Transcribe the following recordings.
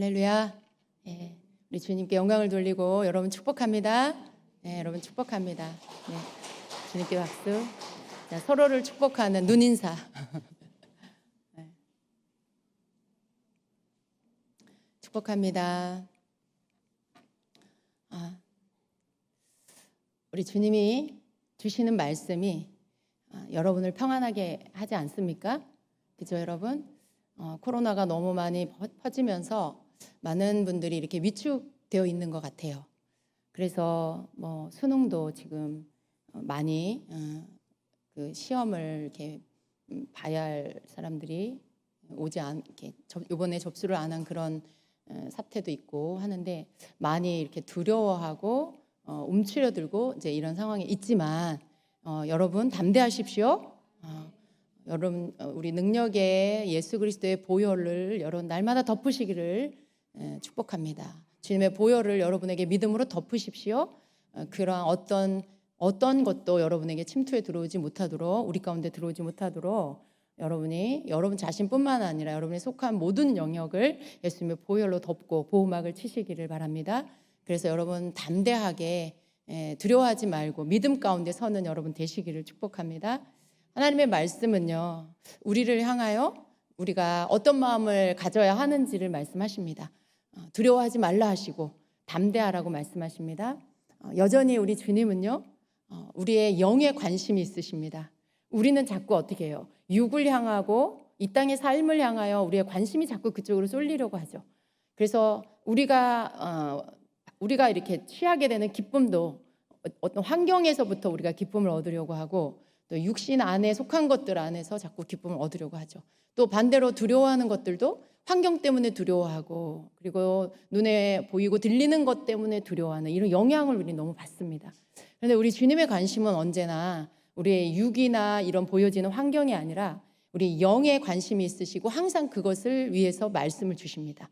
할렐루야. 예, 우리 주님께 영광을 돌리고 여러분 축복합니다. 네, 여러분 축복합니다. 네, 주님께 박수. 자, 서로를 축복하는 눈인사. 네. 축복합니다. 우리 주님이 주시는 말씀이 여러분을 평안하게 하지 않습니까? 그죠, 여러분? 코로나가 너무 많이 퍼지면서 많은 분들이 이렇게 위축되어 있는 것 같아요. 그래서 수능도 지금 많이 그 시험을 이렇게 봐야 할 사람들이 오지 않게 이번에 접수를 안 한 그런 사태도 있고 하는데 많이 이렇게 두려워하고 움츠려들고 이제 이런 상황이 있지만 여러분 담대하십시오. 여러분 우리 능력의 예수 그리스도의 보혈을 여러분 날마다 덮으시기를 축복합니다. 주님의 보혈을 여러분에게 믿음으로 덮으십시오. 그러한 어떤 것도 여러분에게 침투에 들어오지 못하도록, 우리 가운데 들어오지 못하도록 여러분이 여러분 자신뿐만 아니라 여러분이 속한 모든 영역을 예수님의 보혈로 덮고 보호막을 치시기를 바랍니다. 그래서 여러분 담대하게 두려워하지 말고 믿음 가운데 서는 여러분 되시기를 축복합니다. 하나님의 말씀은요, 우리를 향하여 우리가 어떤 마음을 가져야 하는지를 말씀하십니다. 두려워하지 말라 하시고 담대하라고 말씀하십니다. 여전히 우리 주님은요, 우리의 영에 관심이 있으십니다. 우리는 자꾸 어떻게 해요? 육을 향하고 이 땅의 삶을 향하여 우리의 관심이 자꾸 그쪽으로 쏠리려고 하죠. 그래서 우리가 이렇게 취하게 되는 기쁨도 어떤 환경에서부터 우리가 기쁨을 얻으려고 하고 또 육신 안에 속한 것들 안에서 자꾸 기쁨을 얻으려고 하죠. 또 반대로 두려워하는 것들도 환경 때문에 두려워하고 그리고 눈에 보이고 들리는 것 때문에 두려워하는 이런 영향을 우리 너무 받습니다. 그런데 우리 주님의 관심은 언제나 우리의 육이나 이런 보여지는 환경이 아니라 우리 영에 관심이 있으시고 항상 그것을 위해서 말씀을 주십니다.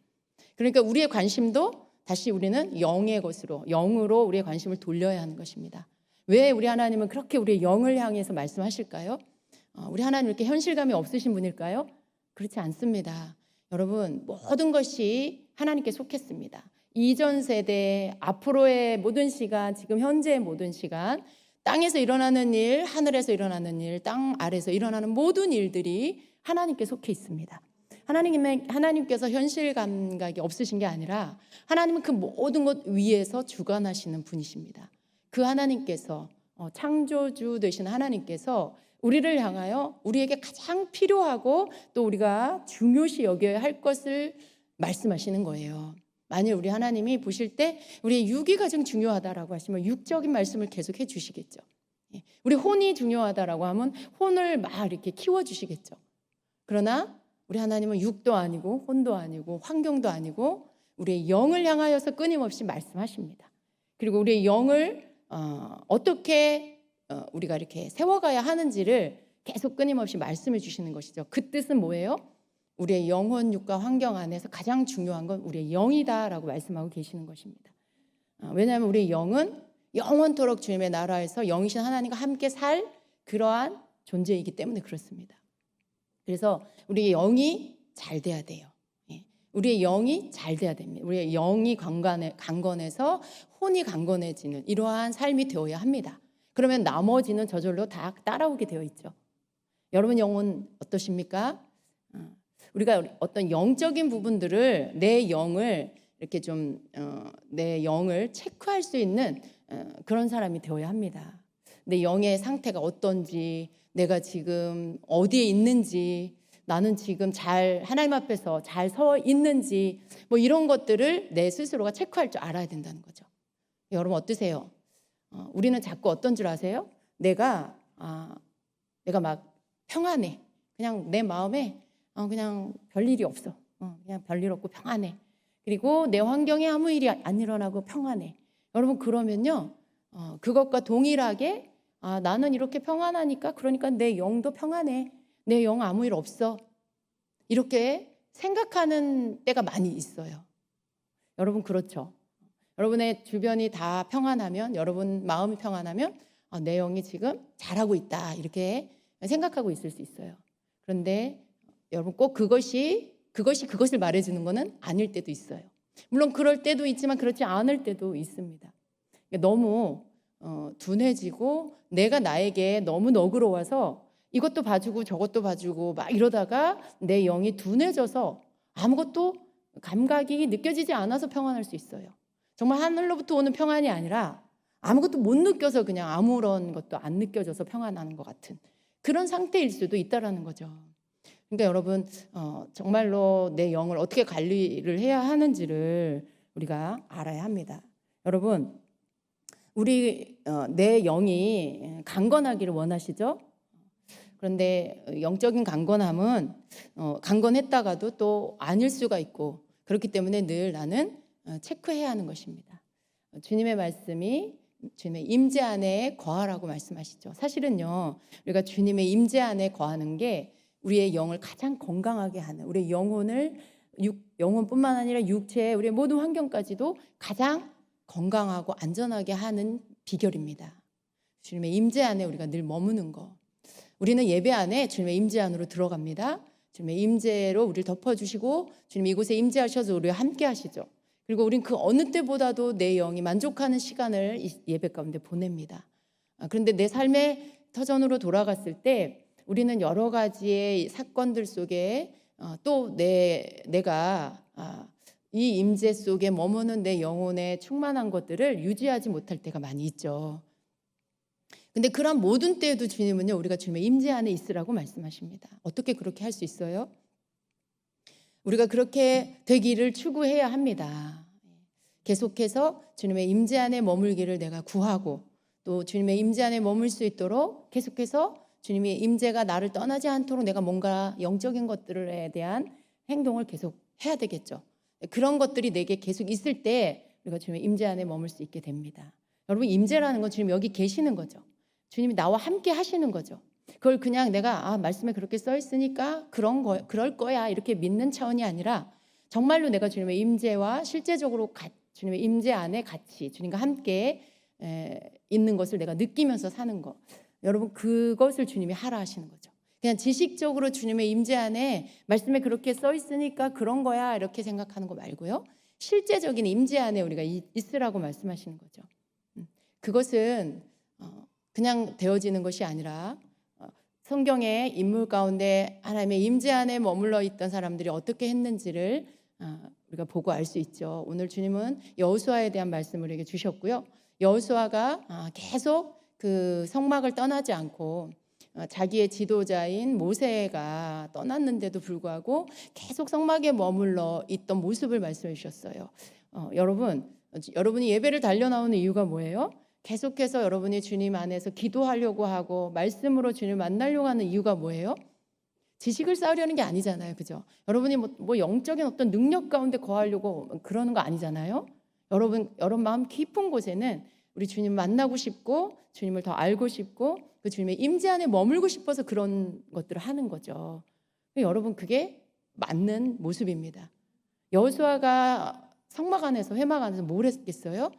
그러니까 우리의 관심도 다시 우리는 영의 것으로, 영으로 우리의 관심을 돌려야 하는 것입니다. 왜 우리 하나님은 그렇게 우리의 영을 향해서 말씀하실까요? 우리 하나님 이렇게 현실감이 없으신 분일까요? 그렇지 않습니다. 여러분, 모든 것이 하나님께 속했습니다. 이전 세대, 앞으로의 모든 시간, 지금 현재의 모든 시간, 땅에서 일어나는 일, 하늘에서 일어나는 일, 땅 아래에서 일어나는 모든 일들이 하나님께 속해 있습니다. 하나님께서 현실 감각이 없으신 게 아니라 하나님은 그 모든 것 위에서 주관하시는 분이십니다. 그 하나님께서 창조주 되신 하나님께서 우리를 향하여 우리에게 가장 필요하고 또 우리가 중요시 여겨야 할 것을 말씀하시는 거예요. 만일 우리 하나님이 보실 때 우리의 육이 가장 중요하다라고 하시면 육적인 말씀을 계속 해주시겠죠. 우리 혼이 중요하다라고 하면 혼을 막 이렇게 키워주시겠죠. 그러나 우리 하나님은 육도 아니고 혼도 아니고 환경도 아니고 우리의 영을 향하여서 끊임없이 말씀하십니다. 그리고 우리의 영을 어떻게 우리가 이렇게 세워가야 하는지를 계속 끊임없이 말씀해 주시는 것이죠. 그 뜻은 뭐예요? 우리의 영혼, 육과 환경 안에서 가장 중요한 건 우리의 영이다라고 말씀하고 계시는 것입니다. 왜냐하면 우리의 영은 영원토록 주님의 나라에서 영이신 하나님과 함께 살 그러한 존재이기 때문에 그렇습니다. 그래서 우리의 영이 잘 돼야 돼요. 우리의 영이 잘 돼야 됩니다. 우리의 영이 강건해서 혼이 강건해지는 이러한 삶이 되어야 합니다. 그러면 나머지는 저절로 다 따라오게 되어 있죠. 여러분 영은 어떠십니까? 우리가 어떤 영적인 부분들을 내 영을 이렇게 좀 내 영을 체크할 수 있는 그런 사람이 되어야 합니다. 내 영의 상태가 어떤지, 내가 지금 어디에 있는지, 나는 지금 잘 하나님 앞에서 잘 서 있는지 이런 것들을 내 스스로가 체크할 줄 알아야 된다는 거죠. 여러분 어떠세요? 우리는 자꾸 어떤 줄 아세요? 내가 막 평안해. 그냥 내 마음에 그냥 별일이 없어. 그냥 별일 없고 평안해. 그리고 내 환경에 아무 일이 안 일어나고 평안해. 여러분 그러면요, 그것과 동일하게 나는 이렇게 평안하니까 그러니까 내 영도 평안해. 내 영 아무 일 없어. 이렇게 생각하는 때가 많이 있어요. 여러분 그렇죠? 여러분의 주변이 다 평안하면, 여러분 마음이 평안하면 내 영이 지금 잘하고 있다 이렇게 생각하고 있을 수 있어요. 그런데 여러분 꼭 그것이 그것이 그것을 말해주는 것은 아닐 때도 있어요. 물론 그럴 때도 있지만 그렇지 않을 때도 있습니다. 너무 둔해지고 내가 나에게 너무 너그러워서 이것도 봐주고 저것도 봐주고 막 이러다가 내 영이 둔해져서 아무것도 감각이 느껴지지 않아서 평안할 수 있어요. 정말 하늘로부터 오는 평안이 아니라 아무것도 못 느껴서 그냥 아무런 것도 안 느껴져서 평안하는 것 같은 그런 상태일 수도 있다라는 거죠. 그러니까 여러분 정말로 내 영을 어떻게 관리를 해야 하는지를 우리가 알아야 합니다. 여러분 우리 내 영이 강건하기를 원하시죠? 그런데 영적인 강건함은 강건했다가도 또 아닐 수가 있고 그렇기 때문에 늘 나는 체크해야 하는 것입니다. 주님의 말씀이 주님의 임재 안에 거하라고 말씀하시죠. 사실은요 우리가 주님의 임재 안에 거하는 게 우리의 영을 가장 건강하게 하는, 우리의 영혼을 영혼뿐만 아니라 육체, 우리의 모든 환경까지도 가장 건강하고 안전하게 하는 비결입니다. 주님의 임재 안에 우리가 늘 머무는 거. 우리는 예배 안에 주님의 임재 안으로 들어갑니다. 주님의 임재로 우리를 덮어주시고 주님 이곳에 임재하셔서 우리와 함께 하시죠. 그리고 우린 그 어느 때보다도 내 영이 만족하는 시간을 예배 가운데 보냅니다. 그런데 내 삶의 터전으로 돌아갔을 때 우리는 여러 가지의 사건들 속에 또 내가 이 임재 속에 머무는 내 영혼의 충만한 것들을 유지하지 못할 때가 많이 있죠. 근데 그런 모든 때에도 주님은요 우리가 주님의 임재 안에 있으라고 말씀하십니다. 어떻게 그렇게 할 수 있어요? 우리가 그렇게 되기를 추구해야 합니다. 계속해서 주님의 임재 안에 머물기를 내가 구하고 또 주님의 임재 안에 머물 수 있도록 계속해서 주님의 임재가 나를 떠나지 않도록 내가 뭔가 영적인 것들에 대한 행동을 계속 해야 되겠죠. 그런 것들이 내게 계속 있을 때 우리가 주님의 임재 안에 머물 수 있게 됩니다. 여러분 임재라는 건 주님 여기 계시는 거죠. 주님이 나와 함께 하시는 거죠. 그걸 그냥 내가 말씀에 그렇게 써 있으니까 그럴 거야 이렇게 믿는 차원이 아니라 정말로 내가 주님의 임재와 실제적으로 주님의 임재 안에 같이 주님과 함께 있는 것을 내가 느끼면서 사는 것. 여러분 그것을 주님이 하라 하시는 거죠. 그냥 지식적으로 주님의 임재 안에 말씀에 그렇게 써 있으니까 그런 거야 이렇게 생각하는 거 말고요. 실제적인 임재 안에 우리가 있으라고 말씀하시는 거죠. 그것은 그냥 되어지는 것이 아니라 성경의 인물 가운데 하나님의 임재 안에 머물러 있던 사람들이 어떻게 했는지를 우리가 보고 알 수 있죠. 오늘 주님은 여호수아에 대한 말씀을 우리에게 주셨고요. 여호수아가 계속 그 성막을 떠나지 않고 자기의 지도자인 모세가 떠났는데도 불구하고 계속 성막에 머물러 있던 모습을 말씀해 주셨어요. 여러분이 예배를 달려나오는 이유가 뭐예요? 계속해서 여러분이 주님 안에서 기도하려고 하고 말씀으로 주님을 만나려고 하는 이유가 뭐예요? 지식을 쌓으려는 게 아니잖아요. 그죠? 여러분이 뭐 영적인 어떤 능력 가운데 거하려고 그러는 거 아니잖아요. 여러분 마음 깊은 곳에는 우리 주님 만나고 싶고 주님을 더 알고 싶고 그 주님의 임재 안에 머물고 싶어서 그런 것들을 하는 거죠. 여러분 그게 맞는 모습입니다. 여호수아가 성막 안에서 회막 안에서 뭘 했겠어요?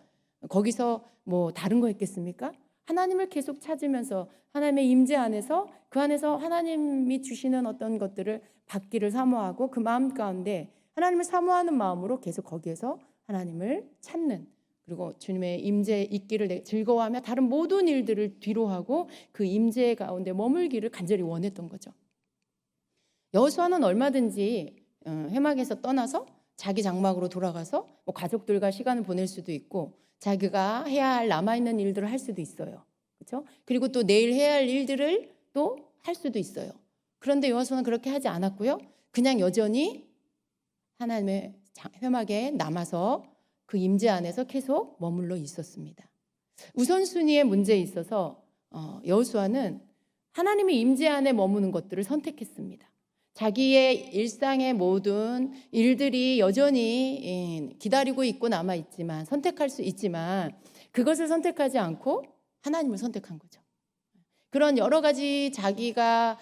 거기서 뭐 다른 거 했겠습니까? 하나님을 계속 찾으면서 하나님의 임재 안에서 그 안에서 하나님이 주시는 어떤 것들을 받기를 사모하고 그 마음 가운데 하나님을 사모하는 마음으로 계속 거기에서 하나님을 찾는 그리고 주님의 임재에 있기를 즐거워하며 다른 모든 일들을 뒤로하고 그 임재 가운데 머물기를 간절히 원했던 거죠. 여호수아는 얼마든지 회막에서 떠나서 자기 장막으로 돌아가서 뭐 가족들과 시간을 보낼 수도 있고 자기가 해야 할 남아있는 일들을 할 수도 있어요. 그렇죠? 그리고 또 내일 해야 할 일들을 또 할 수도 있어요. 그런데 여호수아는 그렇게 하지 않았고요. 그냥 여전히 하나님의 회막에 남아서 그 임재 안에서 계속 머물러 있었습니다. 우선순위의 문제에 있어서 여호수아는 하나님의 임재 안에 머무는 것들을 선택했습니다. 자기의 일상의 모든 일들이 여전히 기다리고 있고 남아있지만 선택할 수 있지만 그것을 선택하지 않고 하나님을 선택한 거죠. 그런 여러 가지 자기가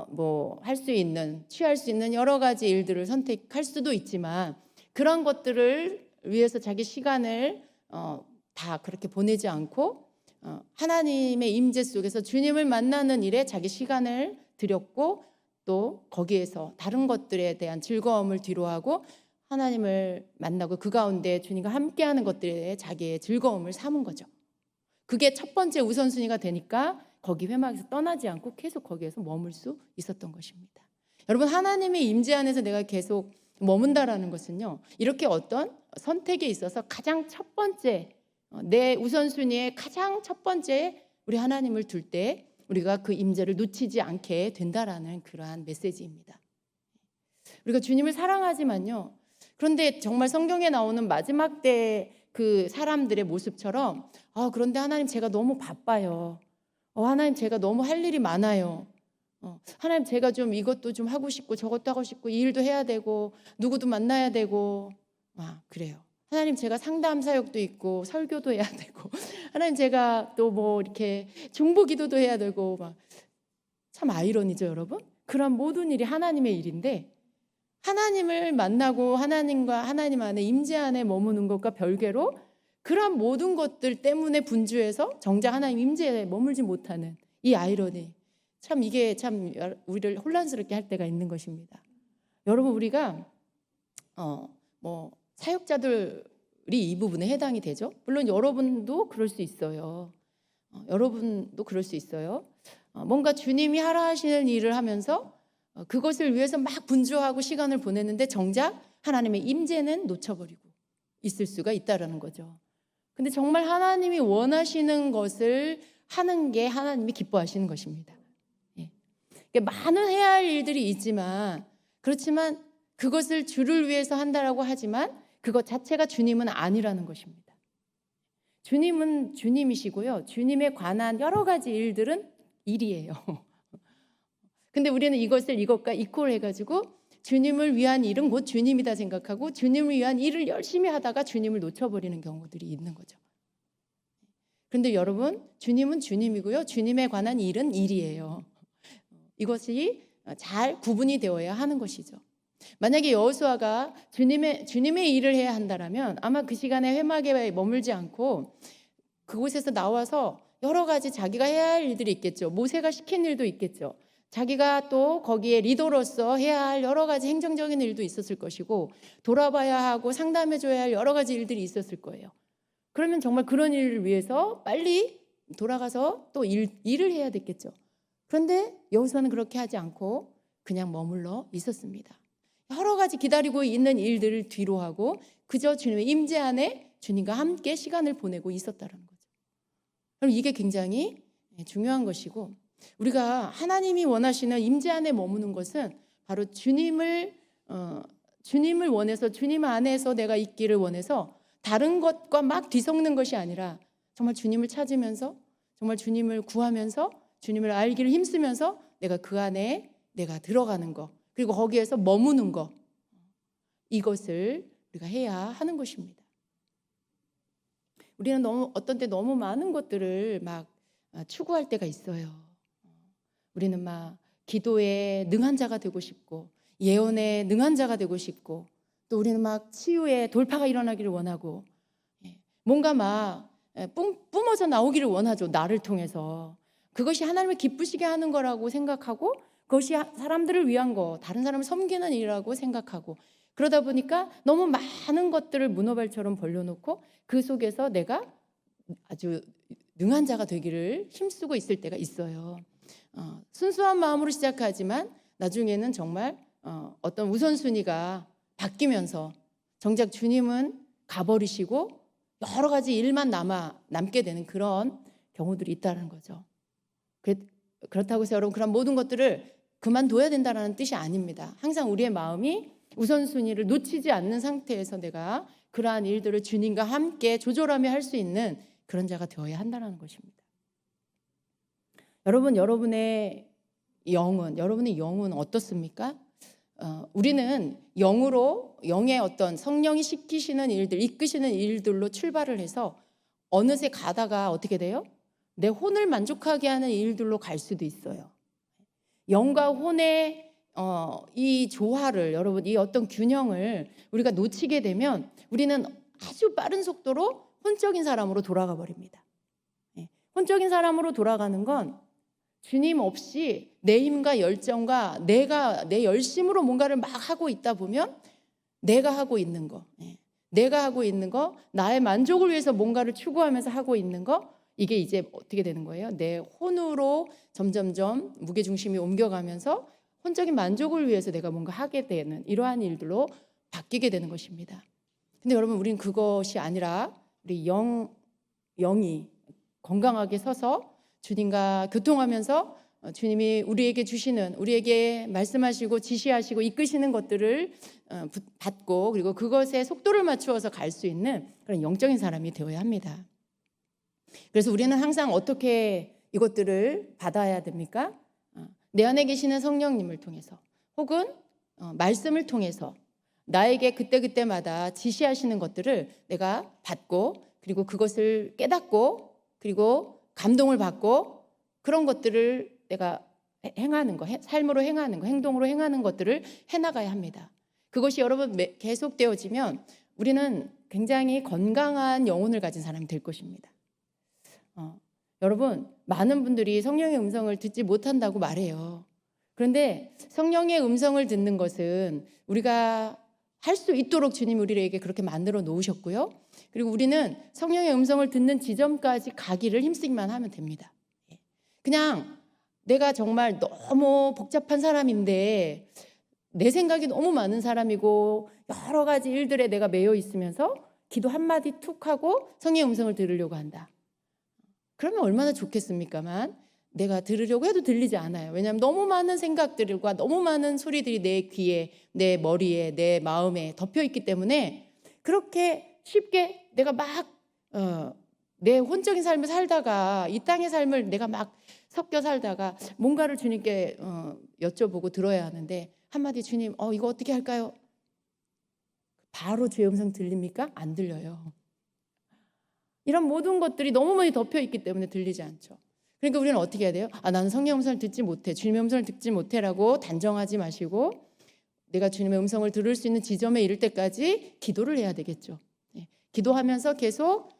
뭐 할 수 있는 취할 수 있는 여러 가지 일들을 선택할 수도 있지만 그런 것들을 위해서 자기 시간을 다 그렇게 보내지 않고 하나님의 임재 속에서 주님을 만나는 일에 자기 시간을 들였고 또 거기에서 다른 것들에 대한 즐거움을 뒤로하고 하나님을 만나고 그 가운데 주님과 함께하는 것들에 자기의 즐거움을 삼은 거죠. 그게 첫 번째 우선순위가 되니까 거기 회막에서 떠나지 않고 계속 거기에서 머물 수 있었던 것입니다. 여러분, 하나님의 임재 안에서 내가 계속 머문다라는 것은요, 이렇게 어떤 선택에 있어서 가장 첫 번째, 내 우선순위에 가장 첫 번째 우리 하나님을 둘 때 우리가 그 임재를 놓치지 않게 된다라는 그러한 메시지입니다. 우리가 주님을 사랑하지만요, 그런데 정말 성경에 나오는 마지막 때 그 사람들의 모습처럼 그런데 하나님 제가 너무 바빠요. 하나님 제가 너무 할 일이 많아요. 하나님 제가 좀 이것도 좀 하고 싶고 저것도 하고 싶고 이 일도 해야 되고 누구도 만나야 되고 그래요. 하나님 제가 상담 사역도 있고 설교도 해야 되고 하나님 제가 또 뭐 이렇게 중보 기도도 해야 되고 참 아이러니죠, 여러분. 그런 모든 일이 하나님의 일인데 하나님을 만나고 하나님과 하나님 안에 임재 안에 머무는 것과 별개로 그런 모든 것들 때문에 분주해서 정작 하나님 임재에 머물지 못하는 이 아이러니, 참 이게 참 우리를 혼란스럽게 할 때가 있는 것입니다. 여러분, 우리가 사역자들이 이 부분에 해당이 되죠. 물론 여러분도 그럴 수 있어요. 여러분도 그럴 수 있어요. 뭔가 주님이 하라 하시는 일을 하면서 그것을 위해서 막 분주하고 시간을 보냈는데 정작 하나님의 임재는 놓쳐버리고 있을 수가 있다라는 거죠. 근데 정말 하나님이 원하시는 것을 하는 게 하나님이 기뻐하시는 것입니다. 많은 해야 할 일들이 있지만, 그렇지만 그것을 주를 위해서 한다라고 하지만 그것 자체가 주님은 아니라는 것입니다. 주님은 주님이시고요, 주님에 관한 여러 가지 일들은 일이에요. 근데 우리는 이것과 이퀄해가지고 주님을 위한 일은 곧 주님이다 생각하고 주님을 위한 일을 열심히 하다가 주님을 놓쳐버리는 경우들이 있는 거죠. 그런데 여러분, 주님은 주님이고요, 주님에 관한 일은 일이에요. 이것이 잘 구분이 되어야 하는 것이죠. 만약에 여호수아가 주님의 일을 해야 한다라면 아마 그 시간에 회막에 머물지 않고 그곳에서 나와서 여러 가지 자기가 해야 할 일들이 있겠죠. 모세가 시킨 일도 있겠죠. 자기가 또 거기에 리더로서 해야 할 여러 가지 행정적인 일도 있었을 것이고 돌아봐야 하고 상담해줘야 할 여러 가지 일들이 있었을 거예요. 그러면 정말 그런 일을 위해서 빨리 돌아가서 또 일을 해야 됐겠죠. 그런데 여호수아는 그렇게 하지 않고 그냥 머물러 있었습니다. 여러 가지 기다리고 있는 일들을 뒤로 하고 그저 주님의 임재 안에 주님과 함께 시간을 보내고 있었다는 거죠. 그럼 이게 굉장히 중요한 것이고, 우리가 하나님이 원하시는 임재 안에 머무는 것은 바로 주님을 원해서 주님 안에서 내가 있기를 원해서 다른 것과 막 뒤섞는 것이 아니라 정말 주님을 찾으면서 정말 주님을 구하면서 주님을 알기를 힘쓰면서 내가 그 안에 내가 들어가는 것, 그리고 거기에서 머무는 것, 이것을 우리가 해야 하는 것입니다. 우리는 어떤 때 너무 많은 것들을 막 추구할 때가 있어요. 우리는 막 기도에 능한 자가 되고 싶고 예언에 능한 자가 되고 싶고 또 우리는 막 치유에 돌파가 일어나기를 원하고 뭔가 막 뿜어져 나오기를 원하죠. 나를 통해서. 그것이 하나님을 기쁘시게 하는 거라고 생각하고 그것이 사람들을 위한 거, 다른 사람을 섬기는 일이라고 생각하고 그러다 보니까 너무 많은 것들을 문어발처럼 벌려놓고 그 속에서 내가 아주 능한 자가 되기를 힘쓰고 있을 때가 있어요. 순수한 마음으로 시작하지만 나중에는 정말 어떤 우선순위가 바뀌면서 정작 주님은 가버리시고 여러 가지 일만 남게 되는 그런 경우들이 있다는 거죠. 그렇다고 해서 여러분 그런 모든 것들을 그만둬야 된다는 뜻이 아닙니다. 항상 우리의 마음이 우선순위를 놓치지 않는 상태에서 내가 그러한 일들을 주님과 함께 조절하며 할 수 있는 그런 자가 되어야 한다는 것입니다. 여러분, 여러분의 영은 어떻습니까? 우리는 영의 어떤 성령이 시키시는 일들, 이끄시는 일들로 출발을 해서 어느새 가다가 어떻게 돼요? 내 혼을 만족하게 하는 일들로 갈 수도 있어요. 영과 혼의 이 조화를, 여러분, 이 어떤 균형을 우리가 놓치게 되면 우리는 아주 빠른 속도로 혼적인 사람으로 돌아가 버립니다. 혼적인 사람으로 돌아가는 건 주님 없이 내 힘과 열정과 내 열심으로 뭔가를 막 하고 있다 보면 내가 하고 있는 거, 나의 만족을 위해서 뭔가를 추구하면서 하고 있는 거, 이게 이제 어떻게 되는 거예요? 내 혼으로 점점점 무게중심이 옮겨가면서 혼적인 만족을 위해서 내가 뭔가 하게 되는 이러한 일들로 바뀌게 되는 것입니다. 근데 여러분, 우리는 그것이 아니라 우리 영이 건강하게 서서 주님과 교통하면서 주님이 우리에게 말씀하시고 지시하시고 이끄시는 것들을 받고, 그리고 그것에 속도를 맞추어서 갈 수 있는 그런 영적인 사람이 되어야 합니다. 그래서 우리는 항상 어떻게 이것들을 받아야 됩니까? 내 안에 계시는 성령님을 통해서, 혹은 말씀을 통해서 나에게 그때그때마다 지시하시는 것들을 내가 받고, 그리고 그것을 깨닫고, 그리고 감동을 받고, 그런 것들을 내가 행하는 거, 삶으로 행하는 거, 행동으로 행하는 것들을 해나가야 합니다. 그것이 여러분 계속되어지면 우리는 굉장히 건강한 영혼을 가진 사람이 될 것입니다. 여러분, 많은 분들이 성령의 음성을 듣지 못한다고 말해요. 그런데 성령의 음성을 듣는 것은 우리가 할 수 있도록 주님이 우리에게 그렇게 만들어 놓으셨고요. 그리고 우리는 성령의 음성을 듣는 지점까지 가기를 힘쓰기만 하면 됩니다. 그냥 내가 정말 너무 복잡한 사람인데, 내 생각이 너무 많은 사람이고 여러 가지 일들에 내가 매여 있으면서 기도 한마디 툭 하고 성령의 음성을 들으려고 한다. 그러면 얼마나 좋겠습니까만, 내가 들으려고 해도 들리지 않아요. 왜냐하면 너무 많은 생각들과 너무 많은 소리들이 내 귀에, 내 머리에, 내 마음에 덮여 있기 때문에 그렇게 쉽게 내가 막 내 혼적인 삶을 살다가, 이 땅의 삶을 내가 막 섞여 살다가 뭔가를 주님께 여쭤보고 들어야 하는데, 한마디 주님 이거 어떻게 할까요? 바로 주의 음성 들립니까? 안 들려요. 이런 모든 것들이 너무 많이 덮여 있기 때문에 들리지 않죠. 그러니까 우리는 어떻게 해야 돼요? 나는 성령의 음성을 듣지 못해, 주님의 음성을 듣지 못해라고 단정하지 마시고, 내가 주님의 음성을 들을 수 있는 지점에 이를 때까지 기도를 해야 되겠죠. 기도하면서 계속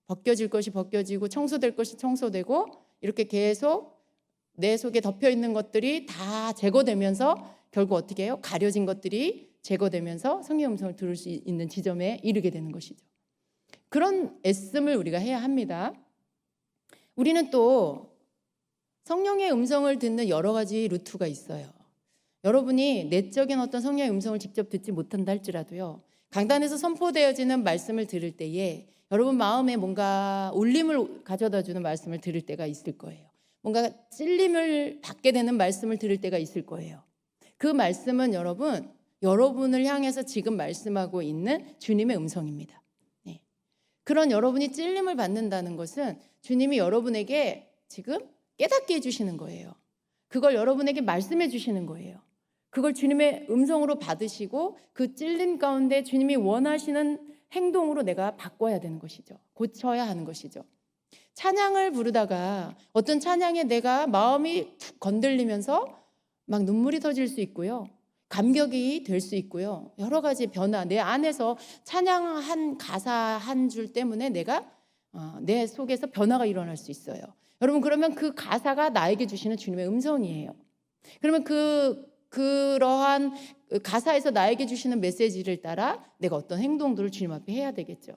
벗겨질 것이 벗겨지고 청소될 것이 청소되고, 이렇게 계속 내 속에 덮여 있는 것들이 다 제거되면서 결국 어떻게 해요? 가려진 것들이 제거되면서 성령의 음성을 들을 수 있는 지점에 이르게 되는 것이죠. 그런 애씀을 우리가 해야 합니다. 우리는 또 성령의 음성을 듣는 여러 가지 루트가 있어요. 여러분이 내적인 어떤 성령의 음성을 직접 듣지 못한다 할지라도요, 강단에서 선포되어지는 말씀을 들을 때에 여러분 마음에 뭔가 울림을 가져다주는 말씀을 들을 때가 있을 거예요. 뭔가 찔림을 받게 되는 말씀을 들을 때가 있을 거예요. 그 말씀은 여러분을 향해서 지금 말씀하고 있는 주님의 음성입니다. 그런 여러분이 찔림을 받는다는 것은 주님이 여러분에게 지금 깨닫게 해주시는 거예요. 그걸 여러분에게 말씀해 주시는 거예요. 그걸 주님의 음성으로 받으시고 그 찔림 가운데 주님이 원하시는 행동으로 내가 바꿔야 되는 것이죠. 고쳐야 하는 것이죠. 찬양을 부르다가 어떤 찬양에 내가 마음이 툭 건들리면서 막 눈물이 터질 수 있고요. 감격이 될 수 있고요. 여러 가지 변화, 내 안에서 찬양 한 가사 한 줄 때문에 내 속에서 변화가 일어날 수 있어요. 여러분, 그러면 그 가사가 나에게 주시는 주님의 음성이에요. 그러면 그러한 가사에서 나에게 주시는 메시지를 따라 내가 어떤 행동들을 주님 앞에 해야 되겠죠.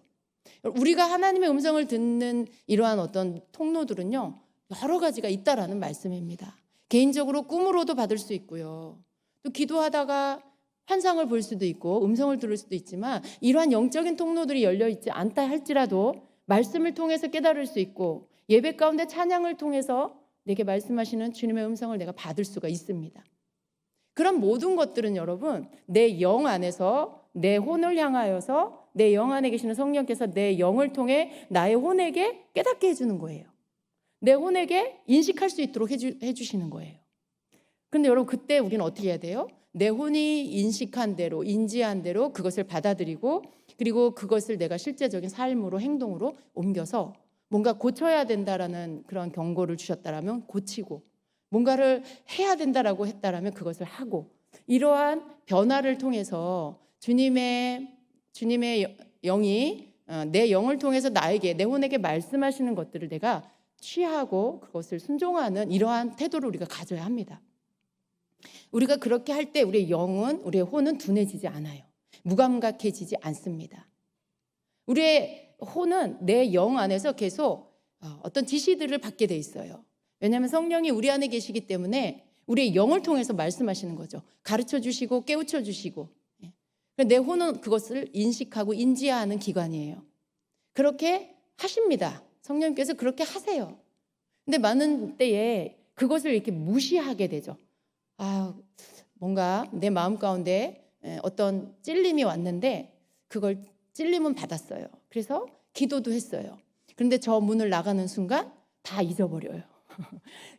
우리가 하나님의 음성을 듣는 이러한 어떤 통로들은요, 여러 가지가 있다라는 말씀입니다. 개인적으로 꿈으로도 받을 수 있고요. 또 기도하다가 환상을 볼 수도 있고 음성을 들을 수도 있지만, 이러한 영적인 통로들이 열려 있지 않다 할지라도 말씀을 통해서 깨달을 수 있고, 예배 가운데 찬양을 통해서 내게 말씀하시는 주님의 음성을 내가 받을 수가 있습니다. 그런 모든 것들은 여러분, 내 영 안에서 내 혼을 향하여서 내 영 안에 계시는 성령께서 내 영을 통해 나의 혼에게 깨닫게 해주는 거예요. 내 혼에게 인식할 수 있도록 해주시는 거예요. 그런데 여러분, 그때 우리는 어떻게 해야 돼요? 내 혼이 인식한 대로, 인지한 대로 그것을 받아들이고, 그리고 그것을 내가 실제적인 삶으로, 행동으로 옮겨서 뭔가 고쳐야 된다라는 그런 경고를 주셨다라면 고치고, 뭔가를 해야 된다라고 했다라면 그것을 하고, 이러한 변화를 통해서 주님의 영이 내 영을 통해서 나에게, 내 혼에게 말씀하시는 것들을 내가 취하고 그것을 순종하는 이러한 태도를 우리가 가져야 합니다. 우리가 그렇게 할 때 우리의 영은, 우리의 혼은 둔해지지 않아요. 무감각해지지 않습니다. 우리의 혼은 내 영 안에서 계속 어떤 지시들을 받게 돼 있어요. 왜냐하면 성령이 우리 안에 계시기 때문에 우리의 영을 통해서 말씀하시는 거죠. 가르쳐 주시고 깨우쳐 주시고. 내 혼은 그것을 인식하고 인지하는 기관이에요. 그렇게 하십니다. 성령님께서 그렇게 하세요. 근데 많은 때에 그것을 이렇게 무시하게 되죠. 뭔가 내 마음 가운데 어떤 찔림이 왔는데 그걸 찔림은 받았어요. 그래서 기도도 했어요. 그런데 저 문을 나가는 순간 다 잊어버려요.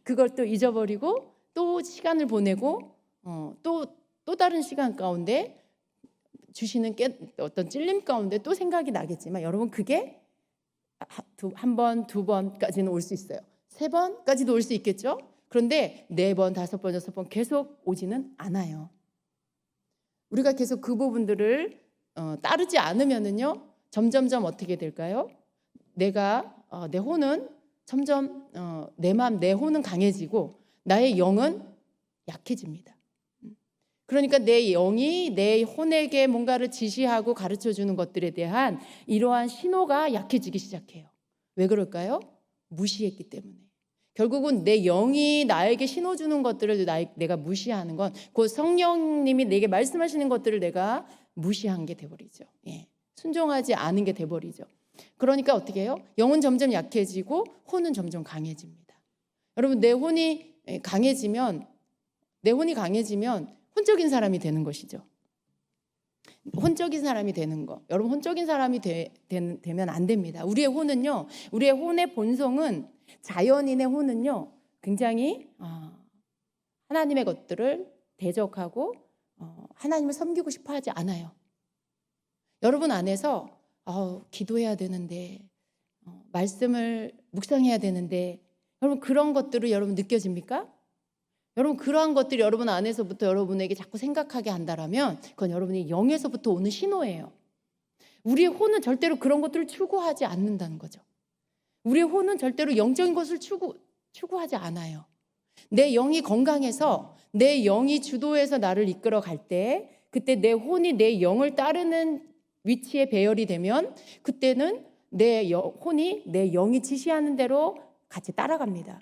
그걸 또 잊어버리고 또 시간을 보내고 또 다른 시간 가운데 주시는 어떤 찔림 가운데 또 생각이 나겠지만 여러분 그게 한 번, 두 번까지는 올 수 있어요. 세 번까지도 올 수 있겠죠. 그런데 4번, 5번, 6번 계속 오지는 않아요. 우리가 계속 그 부분들을 따르지 않으면은요 점점점 어떻게 될까요? 내 혼은 점점 내 마음, 내 혼은 강해지고 나의 영은 약해집니다. 그러니까 내 영이 내 혼에게 뭔가를 지시하고 가르쳐 주는 것들에 대한 이러한 신호가 약해지기 시작해요. 왜 그럴까요? 무시했기 때문에. 결국은 내 영이 나에게 신호 주는 것들을 내가 무시하는 건 그 성령님이 내게 말씀하시는 것들을 내가 무시한 게 돼버리죠. 순종하지 않은 게 돼버리죠. 그러니까 어떻게 해요? 영은 점점 약해지고 혼은 점점 강해집니다. 여러분 내 혼이 강해지면 혼적인 사람이 되는 것이죠. 혼적인 사람이 되는 거. 여러분 혼적인 사람이 되면 안 됩니다. 우리의 혼의 본성은 자연인의 혼은요 굉장히 하나님의 것들을 대적하고 하나님을 섬기고 싶어 하지 않아요. 여러분 안에서 기도해야 되는데 말씀을 묵상해야 되는데 여러분 그런 것들을 여러분 느껴집니까? 여러분 그러한 것들이 여러분 안에서부터 여러분에게 자꾸 생각하게 한다라면 그건 여러분이 영에서부터 오는 신호예요. 우리의 혼은 절대로 그런 것들을 추구하지 않는다는 거죠. 우리의 혼은 절대로 영적인 것을 추구하지 않아요. 내 영이 건강해서 내 영이 주도해서 나를 이끌어 갈 때 그때 내 혼이 내 영을 따르는 위치에 배열이 되면 그때는 내 혼이 내 영이 지시하는 대로 같이 따라갑니다.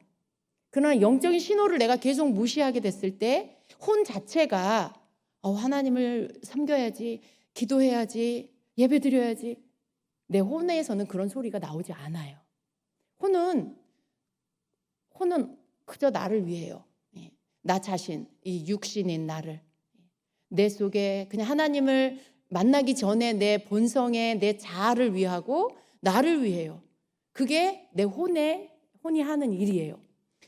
그러나 영적인 신호를 내가 계속 무시하게 됐을 때 혼 자체가 하나님을 섬겨야지, 기도해야지, 예배드려야지 내 혼에서는 그런 소리가 나오지 않아요. 혼은 그저 나를 위해요. 나 자신, 이 육신인 나를 내 속에 그냥 하나님을 만나기 전에 내 본성의 내 자아를 위하고 나를 위해요. 그게 내 혼이 하는 일이에요.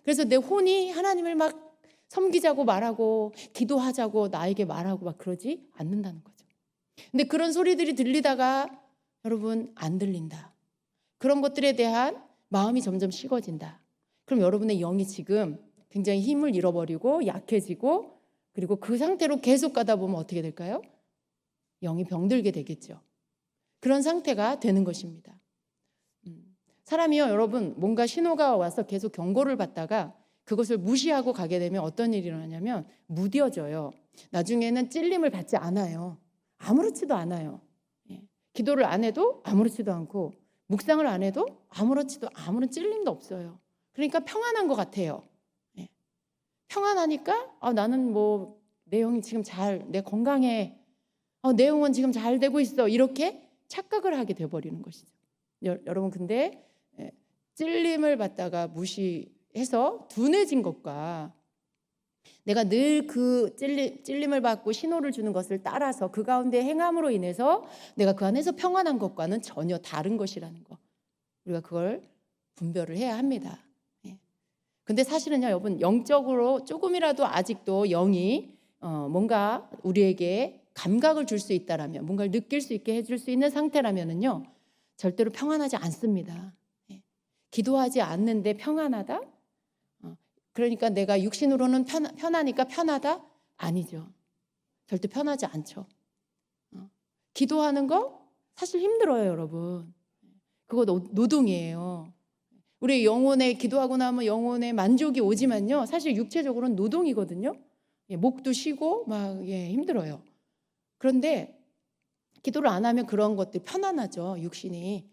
그래서 내 혼이 하나님을 막 섬기자고 말하고 기도하자고 나에게 말하고 막 그러지 않는다는 거죠. 근데 그런 소리들이 들리다가 여러분 안 들린다. 그런 것들에 대한 마음이 점점 식어진다. 그럼 여러분의 영이 지금 굉장히 힘을 잃어버리고 약해지고 그리고 그 상태로 계속 가다 보면 어떻게 될까요? 영이 병들게 되겠죠. 그런 상태가 되는 것입니다. 사람이요, 여러분 뭔가 신호가 와서 계속 경고를 받다가 그것을 무시하고 가게 되면 어떤 일이 일어나냐면 무뎌져요. 나중에는 찔림을 받지 않아요. 아무렇지도 않아요. 기도를 안 해도 아무렇지도 않고 묵상을 안 해도 아무런 찔림도 없어요. 그러니까 평안한 것 같아요. 평안하니까 나는 내 영이 지금 내 건강해. 내 영은 지금 잘 되고 있어. 이렇게 착각을 하게 돼버리는 것이죠. 여러분 근데 찔림을 받다가 무시해서 둔해진 것과 내가 늘 그 찔림을 받고 신호를 주는 것을 따라서 그 가운데 행함으로 인해서 내가 그 안에서 평안한 것과는 전혀 다른 것이라는 거. 우리가 그걸 분별을 해야 합니다. 근데 사실은요, 여러분 영적으로 조금이라도 아직도 영이 뭔가 우리에게 감각을 줄 수 있다라면, 뭔가를 느낄 수 있게 해줄 수 있는 상태라면은요, 절대로 평안하지 않습니다. 기도하지 않는데 평안하다? 그러니까 내가 육신으로는 편하니까 편하다? 아니죠. 절대 편하지 않죠. 기도하는 거 사실 힘들어요, 여러분. 그거 노동이에요. 우리 영혼에 기도하고 나면 영혼에 만족이 오지만요, 사실 육체적으로는 노동이거든요. 목도 쉬고 막 힘들어요. 그런데 기도를 안 하면 그런 것들이 편안하죠, 육신이.